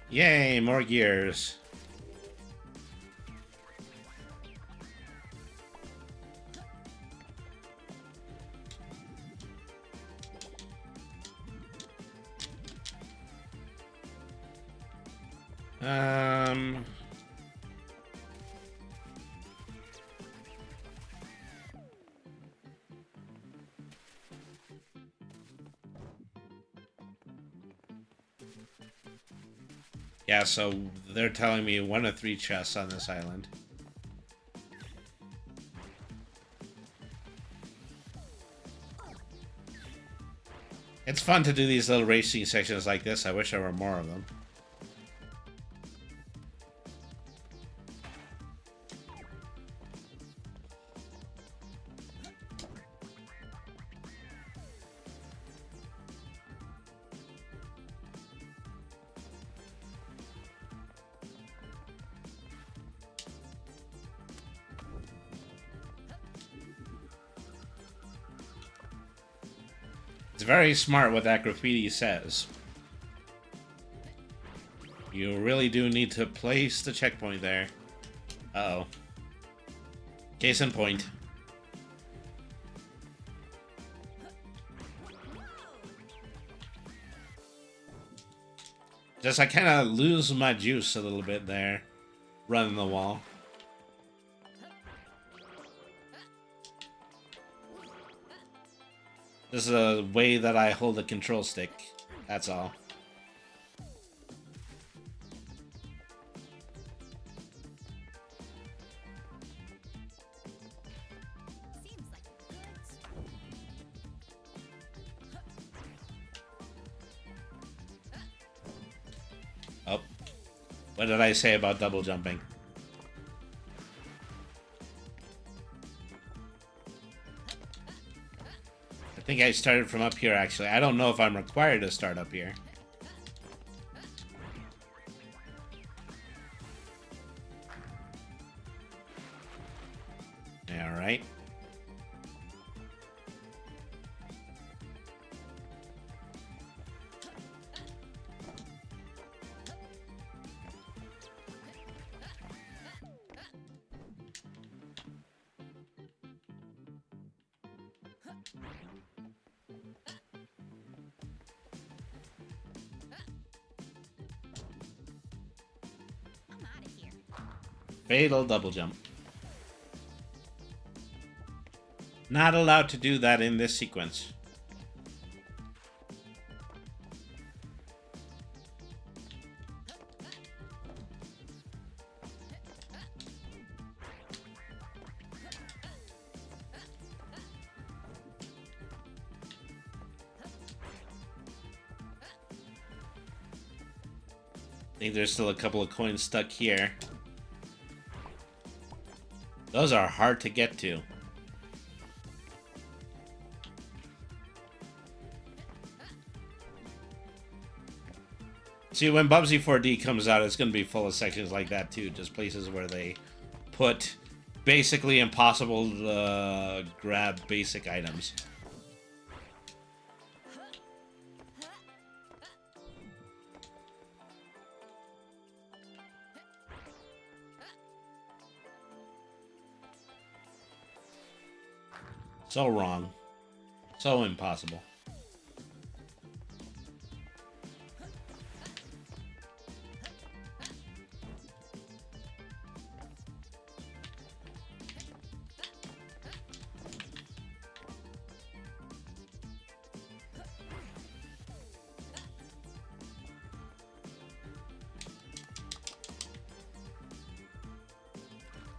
Yay, more gears. Yeah, so they're telling me 1 of 3 chests on this island. It's fun to do these little racing sections like this. I wish there were more of them. It's very smart what that graffiti says. You really do need to place the checkpoint there. Uh-oh. Case in point. Just I kind of lose my juice a little bit there, running the wall. This is a way that I hold the control stick. That's all. Seems like a good spot. Oh. What did I say about double jumping? I think I started from up here, actually. I don't know if I'm required to start up here. Alright. I'm out of here. Fatal double jump. Not allowed to do that in this sequence. I think there's still a couple of coins stuck here. Those are hard to get to. See, when Bubsy 4D comes out, it's going to be full of sections like that too. Just places where they put basically impossible to grab basic items. So wrong. So impossible.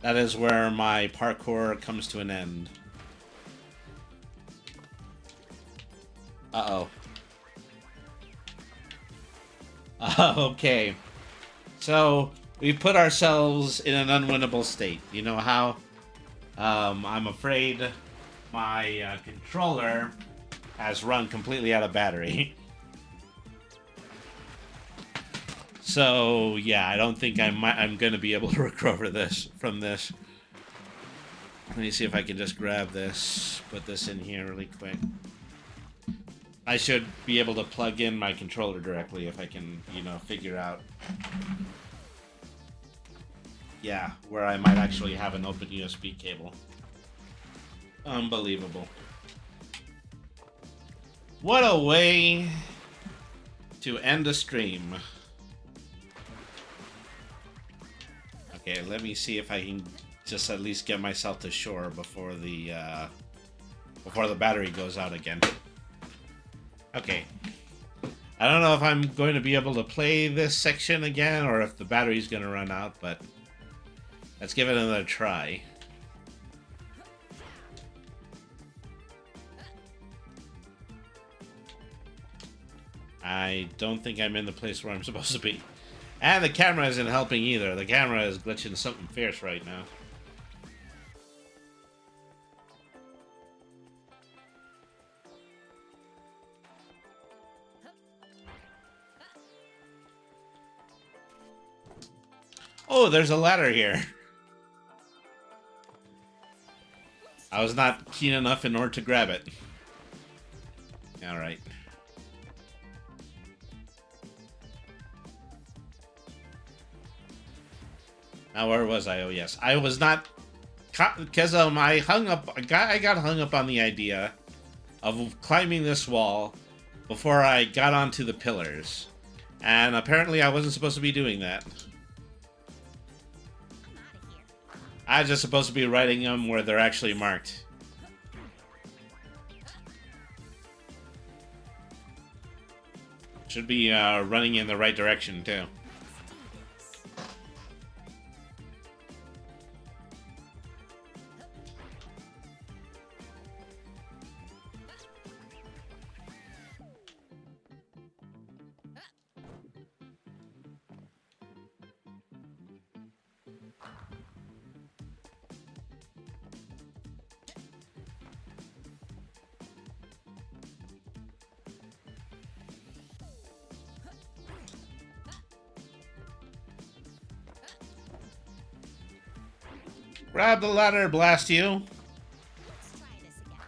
That is where my parkour comes to an end. Uh-oh. Okay. So, we put ourselves in an unwinnable state. You know how? I'm afraid my controller has run completely out of battery. So, yeah, I don't think I'm going to be able to recover this from this. Let me see if I can just grab this, put this in here really quick. I should be able to plug in my controller directly if I can, you know, figure out, yeah, where I might actually have an open USB cable. Unbelievable. What a way to end a stream. Okay, let me see if I can just at least get myself to shore before the battery goes out again. Okay. I don't know if I'm going to be able to play this section again or if the battery's going to run out, but let's give it another try. I don't think I'm in the place where I'm supposed to be. And the camera isn't helping either. The camera is glitching something fierce right now. Oh, there's a ladder here. I was not keen enough in order to grab it. Alright. Now where was I? Oh yes, I was not, because I got hung up on the idea of climbing this wall before I got onto the pillars, and apparently I wasn't supposed to be doing that. I was just supposed to be writing them where they're actually marked. Should be running in the right direction too. Grab the ladder, blast you. Let's try this again.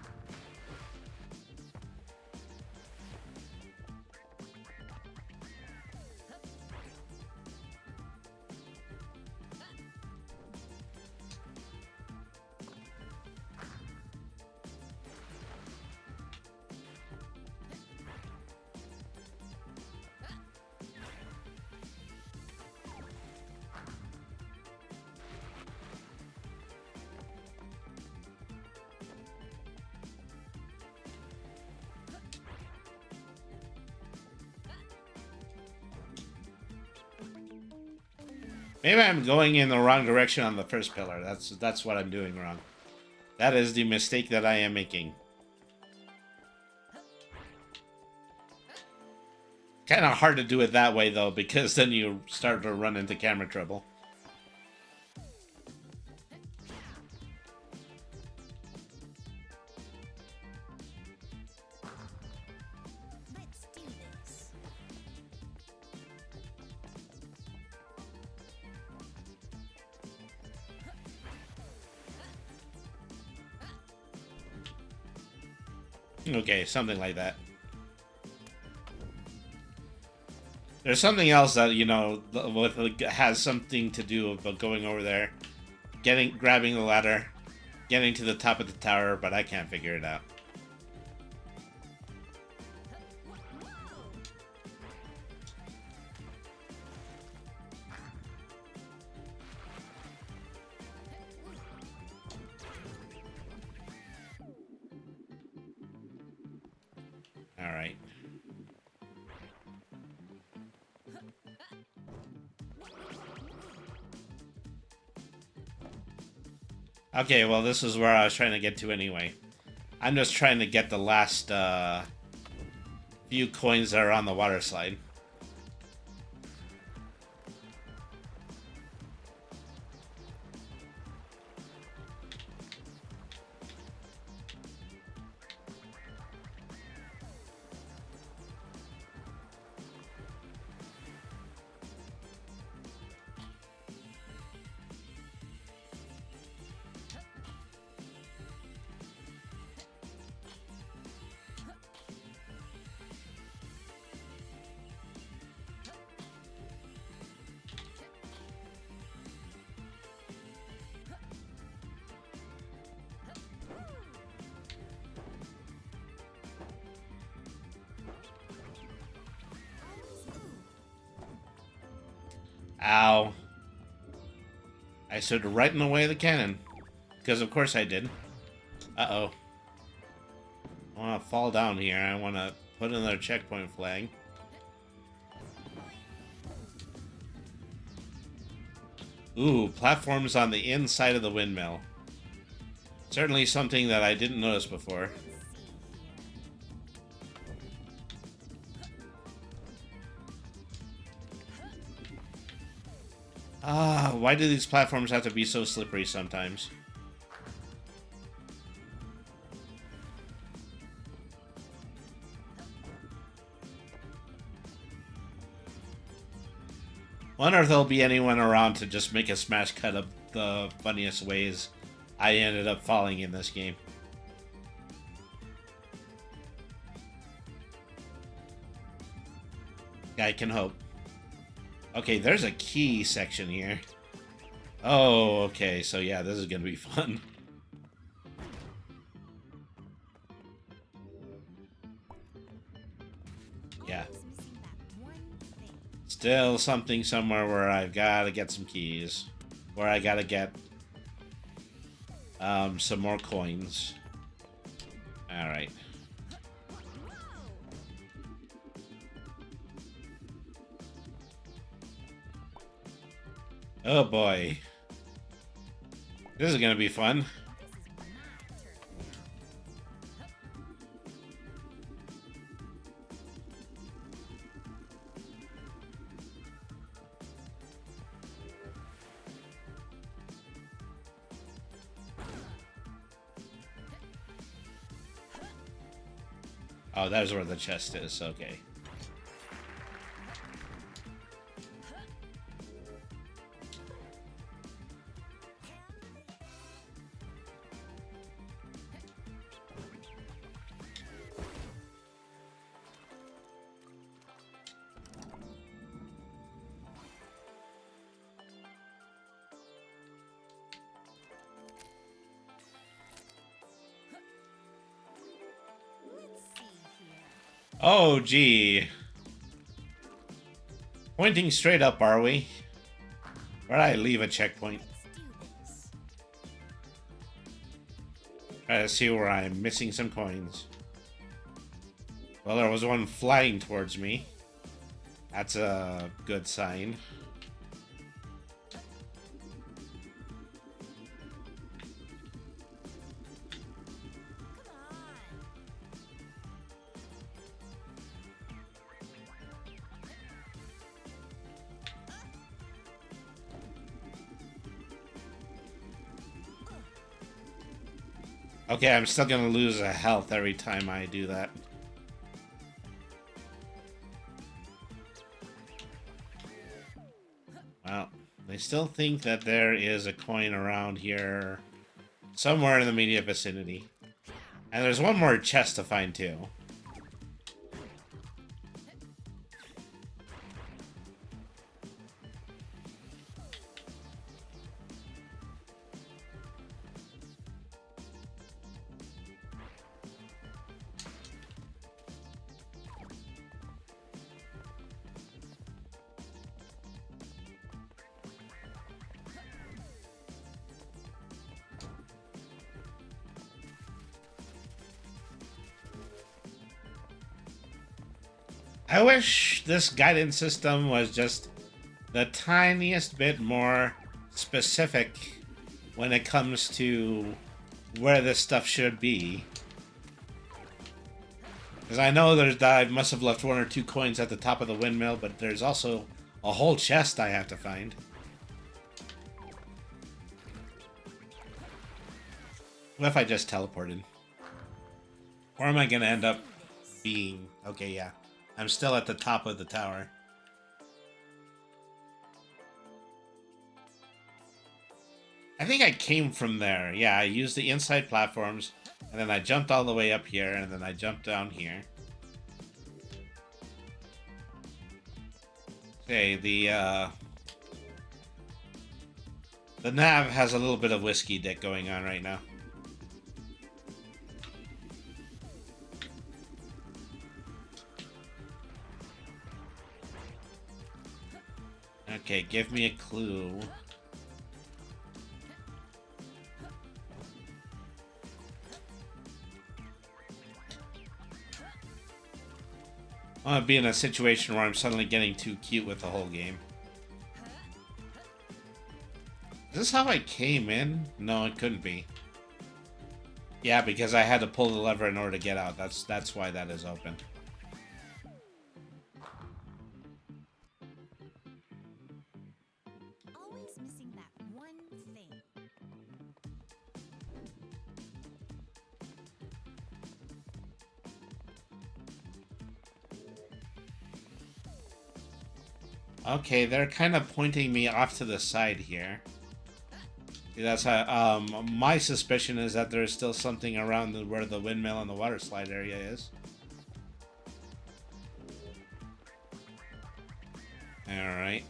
Maybe I'm going in the wrong direction on the first pillar. That's what I'm doing wrong. That is the mistake that I am making. Kind of hard to do it that way though, because then you start to run into camera trouble. Let's do this. Okay, something like that. There's something else that, you know, has something to do about going over there, grabbing the ladder, getting to the top of the tower, but I can't figure it out. All right. Okay, well, this is where I was trying to get to anyway. I'm just trying to get the last few coins that are on the water slide. Ow. I stood right in the way of the cannon. Because of course I did. Uh-oh. I want to fall down here. I want to put another checkpoint flag. Ooh, platforms on the inside of the windmill. Certainly something that I didn't notice before. Ah, why do these platforms have to be so slippery sometimes? Wonder if there'll be anyone around to just make a smash cut of the funniest ways I ended up falling in this game. I can hope. Okay, there's a key section here. Oh, okay, so yeah, this is gonna be fun. Yeah. Still something somewhere where I've gotta get some keys. Where I gotta get some more coins. Alright. Oh boy. This is gonna be fun. Oh, that's where the chest is, okay. Oh, gee. Pointing straight up, are we? Where'd I leave a checkpoint? Try to see where I'm missing some coins. Well, there was one flying towards me. That's a good sign. Okay, I'm still gonna lose a health every time I do that. Well, I still think that there is a coin around here somewhere in the immediate vicinity. And there's one more chest to find too. I wish this guidance system was just the tiniest bit more specific when it comes to where this stuff should be. Because I know I must have left 1 or 2 coins at the top of the windmill, but there's also a whole chest I have to find. What if I just teleported? Where am I going to end up being? Okay, yeah. I'm still at the top of the tower. I think I came from there. Yeah, I used the inside platforms, and then I jumped all the way up here, and then I jumped down here. Okay, the nav has a little bit of whiskey dick going on right now. Okay, give me a clue. I want to be in a situation where I'm suddenly getting too cute with the whole game. Is this how I came in? No, it couldn't be. Yeah, because I had to pull the lever in order to get out. That's why that is open. Always missing that one thing. Okay, they're kind of pointing me off to the side here. That's how, my suspicion is that there's still something around where the windmill and the water slide area is. Alright.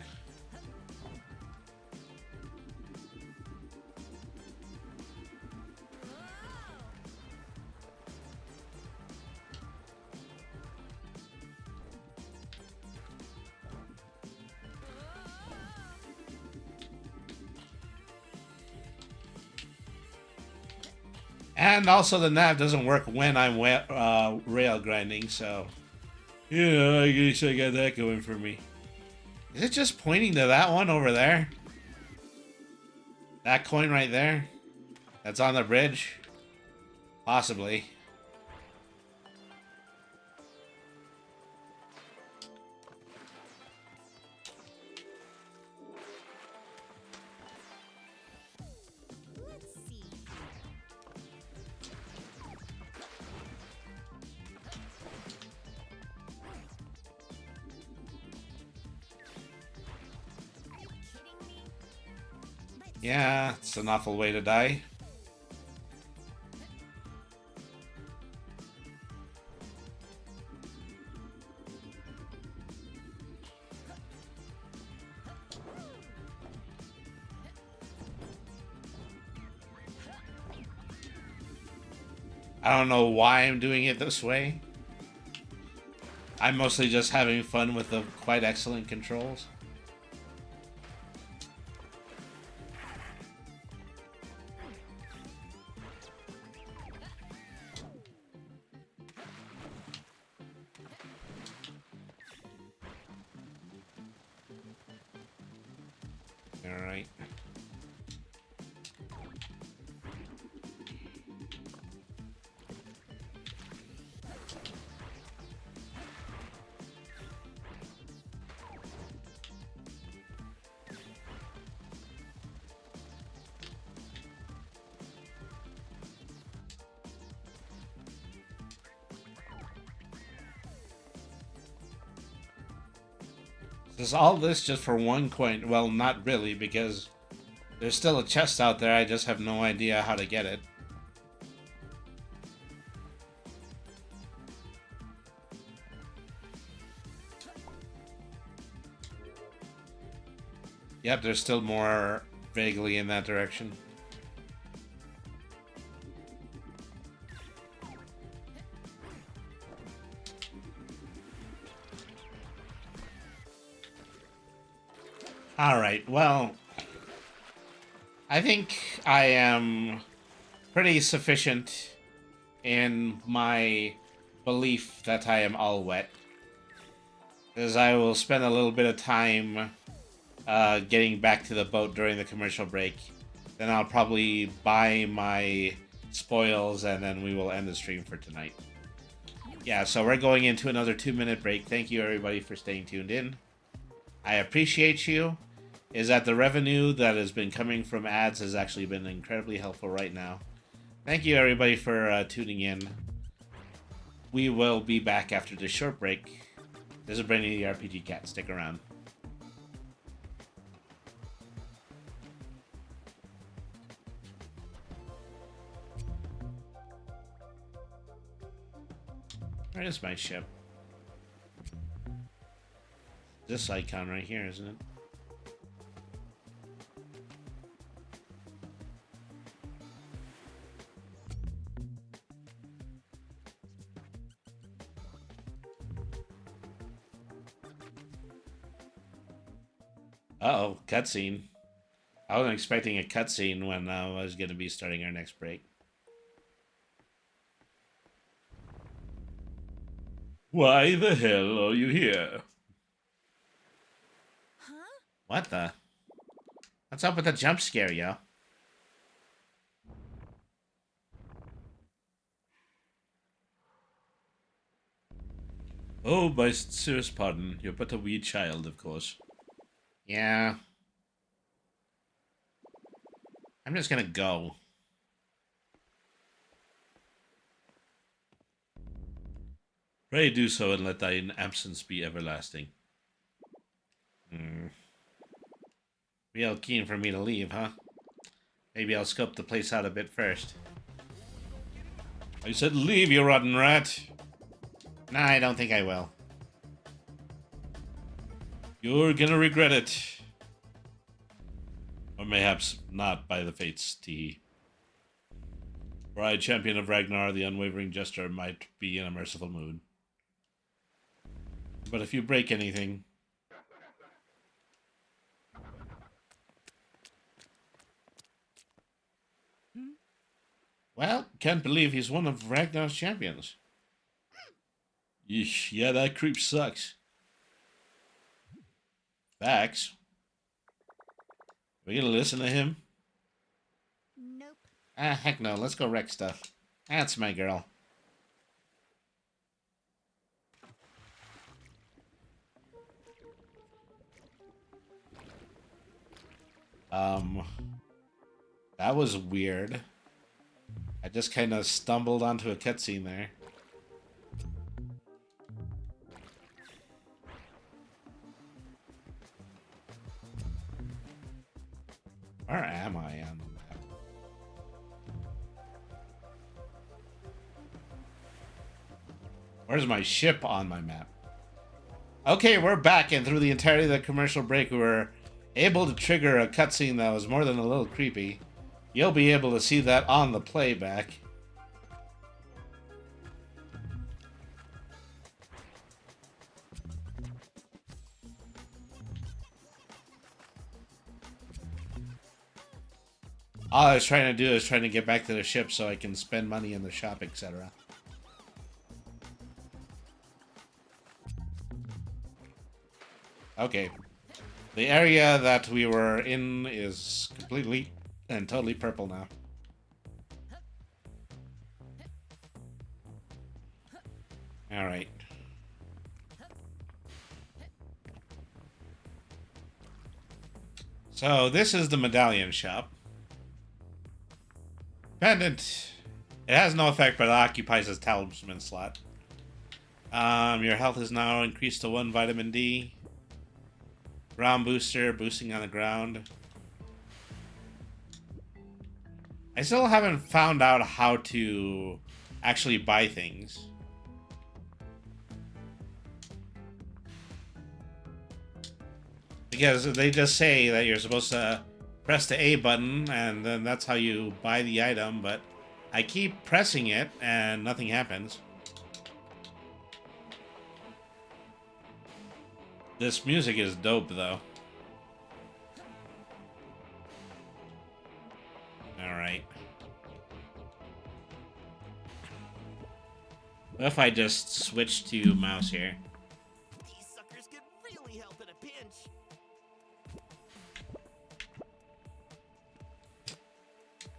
And also the nav doesn't work when I'm rail grinding, so... Yeah, I guess I got that going for me. Is it just pointing to that one over there? That coin right there? That's on the bridge? Possibly. Let's see. Are you kidding me? Yeah, it's an awful way to die. I don't know why I'm doing it this way. I'm mostly just having fun with the quite excellent controls. All right. Is all this just for one coin? Well, not really, because there's still a chest out there. I just have no idea how to get it. Yep, there's still more vaguely in that direction. Alright, well, I think I am pretty sufficient in my belief that I am all wet. As I will spend a little bit of time getting back to the boat during the commercial break. Then I'll probably buy my spoils and then we will end the stream for tonight. Yeah, so we're going into another 2-minute break. Thank you everybody for staying tuned in. I appreciate you. Is that the revenue that has been coming from ads has actually been incredibly helpful right now. Thank you everybody for tuning in. We will be back after this short break. This is Brainy the RPG Cat. Stick around. Where is my ship? This icon right here, isn't it? Uh-oh, cutscene. I wasn't expecting a cutscene when I was going to be starting our next break. Why the hell are you here? What the? What's up with the jump scare, yo? Oh, my sincerest pardon. You're but a wee child, of course. Yeah. I'm just gonna go. Pray do so and let thine absence be everlasting. Real keen for me to leave, huh? Maybe I'll scope the place out a bit first. I said leave, you rotten rat. Nah, I don't think I will. You're gonna regret it. Or mayhaps not by the fates, tee. For I, champion of Ragnar, the unwavering jester, might be in a merciful mood. But if you break anything... Well, can't believe he's one of Ragnar's champions. Yeesh, yeah, that creep sucks. Facts. We gonna listen to him? Nope. Ah, heck no. Let's go wreck stuff. That's my girl. That was weird. I just kind of stumbled onto a cutscene there. Where am I on the map? Where's my ship on my map? Okay, we're back, and through the entirety of the commercial break, we were able to trigger a cutscene that was more than a little creepy. You'll be able to see that on the playback. All I was trying to do is trying to get back to the ship so I can spend money in the shop, etc. Okay. The area that we were in is completely and totally purple now. Alright. So, this is the medallion shop. Pendant. It has no effect, but it occupies a talisman slot. Your health is now increased to 1 vitamin D. Ground booster, boosting on the ground. I still haven't found out how to actually buy things. Because they just say that you're supposed to press the A button and then that's how you buy the item, but I keep pressing it and nothing happens. This music is dope though. Alright. What if I just switch to mouse here? These suckers could really help in a pinch.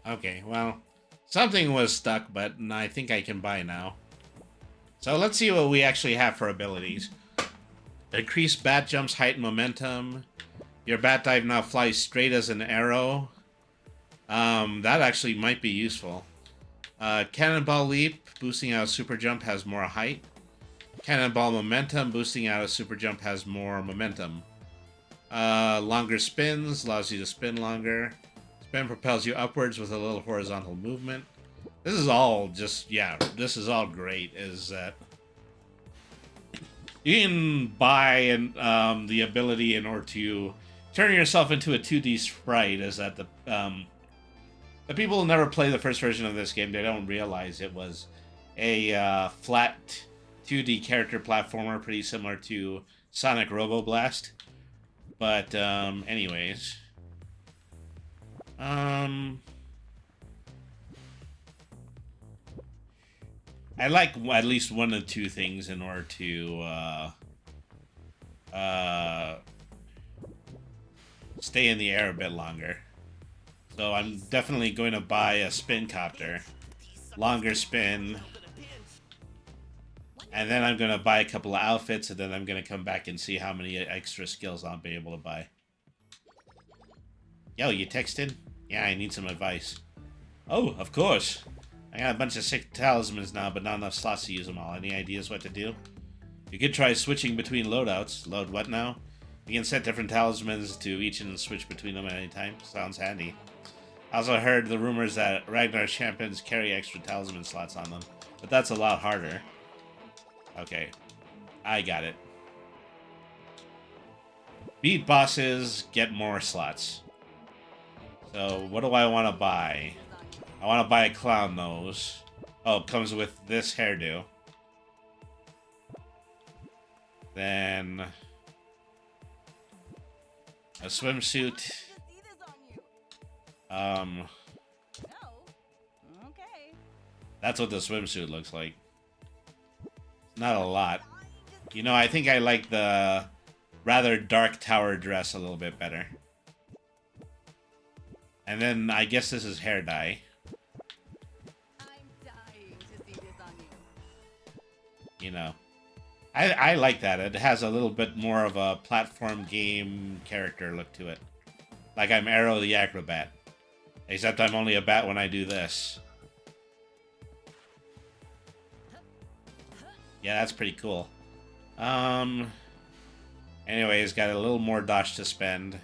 Okay, well, something was stuck, but I think I can buy now. So let's see what we actually have for abilities. Increase bat jumps, height, and momentum. Your bat dive now flies straight as an arrow. That actually might be useful. Cannonball leap, boosting out a super jump, has more height. Cannonball momentum, boosting out a super jump, has more momentum. Longer spins, allows you to spin longer. Spin propels you upwards with a little horizontal movement. This is all just, yeah, this is all great, is that you can buy the ability in order to turn yourself into a 2D sprite, is that the people who never play the first version of this game, they don't realize it was a flat 2D character platformer, pretty similar to Sonic Robo Blast. But, anyways. I like at least one of two things in order to stay in the air a bit longer. So I'm definitely going to buy a spin copter, longer spin, and then I'm going to buy a couple of outfits, and then I'm going to come back and see how many extra skills I'll be able to buy. Yo, you texted? Yeah, I need some advice. Oh, of course. I got a bunch of sick talismans now, but not enough slots to use them all. Any ideas what to do? You could try switching between loadouts. Load what now? You can set different talismans to each and switch between them at any time. Sounds handy. I also heard the rumors that Ragnar champions carry extra talisman slots on them, but that's a lot harder. Okay, I got it. Beat bosses, get more slots. So what do I want to buy? I want to buy a clown nose. Oh, it comes with this hairdo. Then a swimsuit. That's what the swimsuit looks like. Not a lot. You know, I think I like the rather dark tower dress a little bit better. And then I guess this is hair dye. You know, I like that. It has a little bit more of a platform game character look to it. Like I'm Arrow the Acrobat. Except I'm only a bat when I do this. Yeah, that's pretty cool. Anyways, got a little more dosh to spend.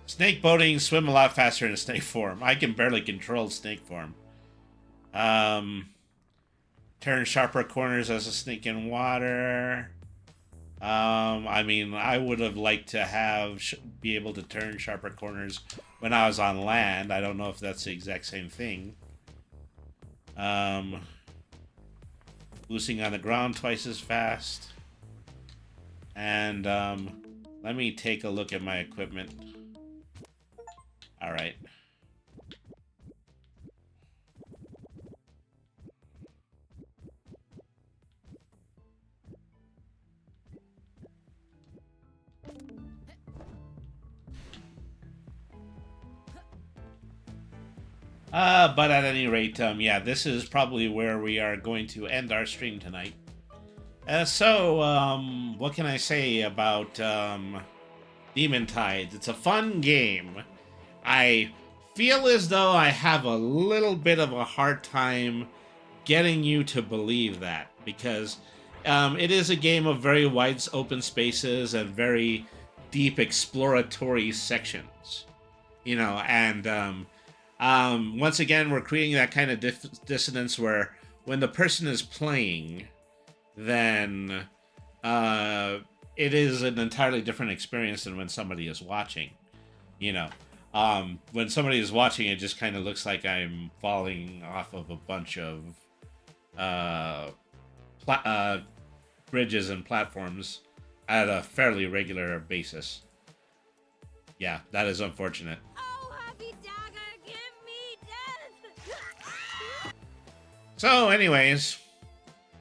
Snake boating, swim a lot faster in a snake form. I can barely control snake form. Turn sharper corners as a snake in water. I mean, I would have liked to have be able to turn sharper corners when I was on land. I don't know if that's the exact same thing. Loosing on the ground twice as fast. And let me take a look at my equipment. All right. But at any rate, yeah, this is probably where we are going to end our stream tonight. So, what can I say about Demon Tides? It's a fun game. I feel as though I have a little bit of a hard time getting you to believe that, because it is a game of very wide open spaces and very deep exploratory sections. You know, and once again, we're creating that kind of dissonance where when the person is playing, then it is an entirely different experience than when somebody is watching. You know, when somebody is watching, it just kind of looks like I'm falling off of a bunch of bridges and platforms at a fairly regular basis. Yeah, that is unfortunate. Oh, happy dagger, give me death! So, anyways,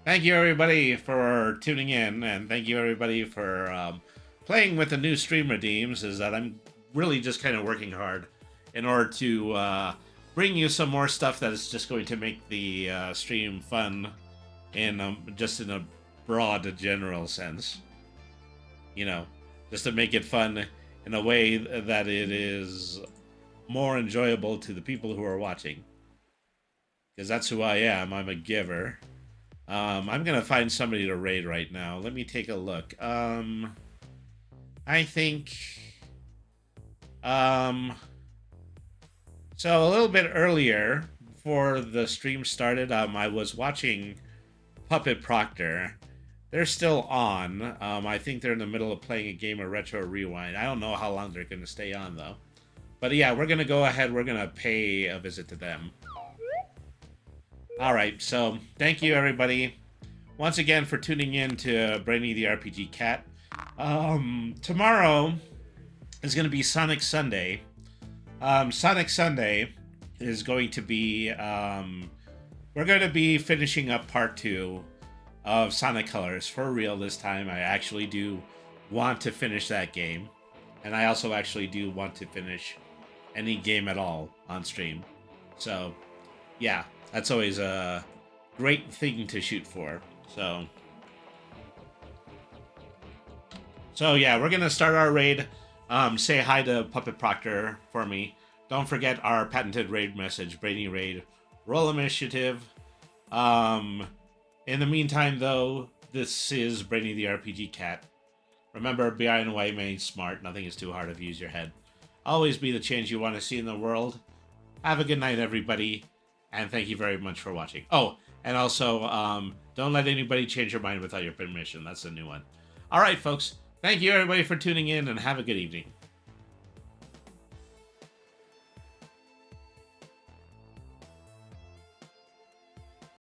thank you everybody for tuning in, and thank you everybody for playing with the new stream redeems. Is that I'm really just kind of working hard in order to bring you some more stuff that is just going to make the stream fun in just in a broad general sense. You know, just to make it fun in a way that it is more enjoyable to the people who are watching. Because that's who I am. I'm a giver. I'm gonna find somebody to raid right now. Let me take a look. I think. So a little bit earlier, before the stream started, I was watching Puppet Proctor. They're still on. I think they're in the middle of playing a game of Retro Rewind. I don't know how long they're going to stay on, though. But yeah, we're going to go ahead. We're going to pay a visit to them. Alright, so thank you, everybody. Once again for tuning in to Brainy the RPG Cat. Tomorrow is going to be Sonic Sunday. Sonic Sunday is going to be... we're going to be finishing up part 2 of Sonic Colors for real this time. I actually do want to finish that game, and I also actually do want to finish any game at all on stream. So yeah, that's always a great thing to shoot for. So yeah, we're gonna start our raid. Say hi to Puppet Proctor for me. Don't forget our patented raid message, Brainy Raid, roll initiative. In the meantime, though, this is Brainy the RPG Cat. Remember, behind away means smart. Nothing is too hard if you use your head. Always be the change you want to see in the world. Have a good night, everybody, and thank you very much for watching. Oh, and also, don't let anybody change your mind without your permission. That's a new one. All right, folks. Thank you, everybody, for tuning in, and have a good evening.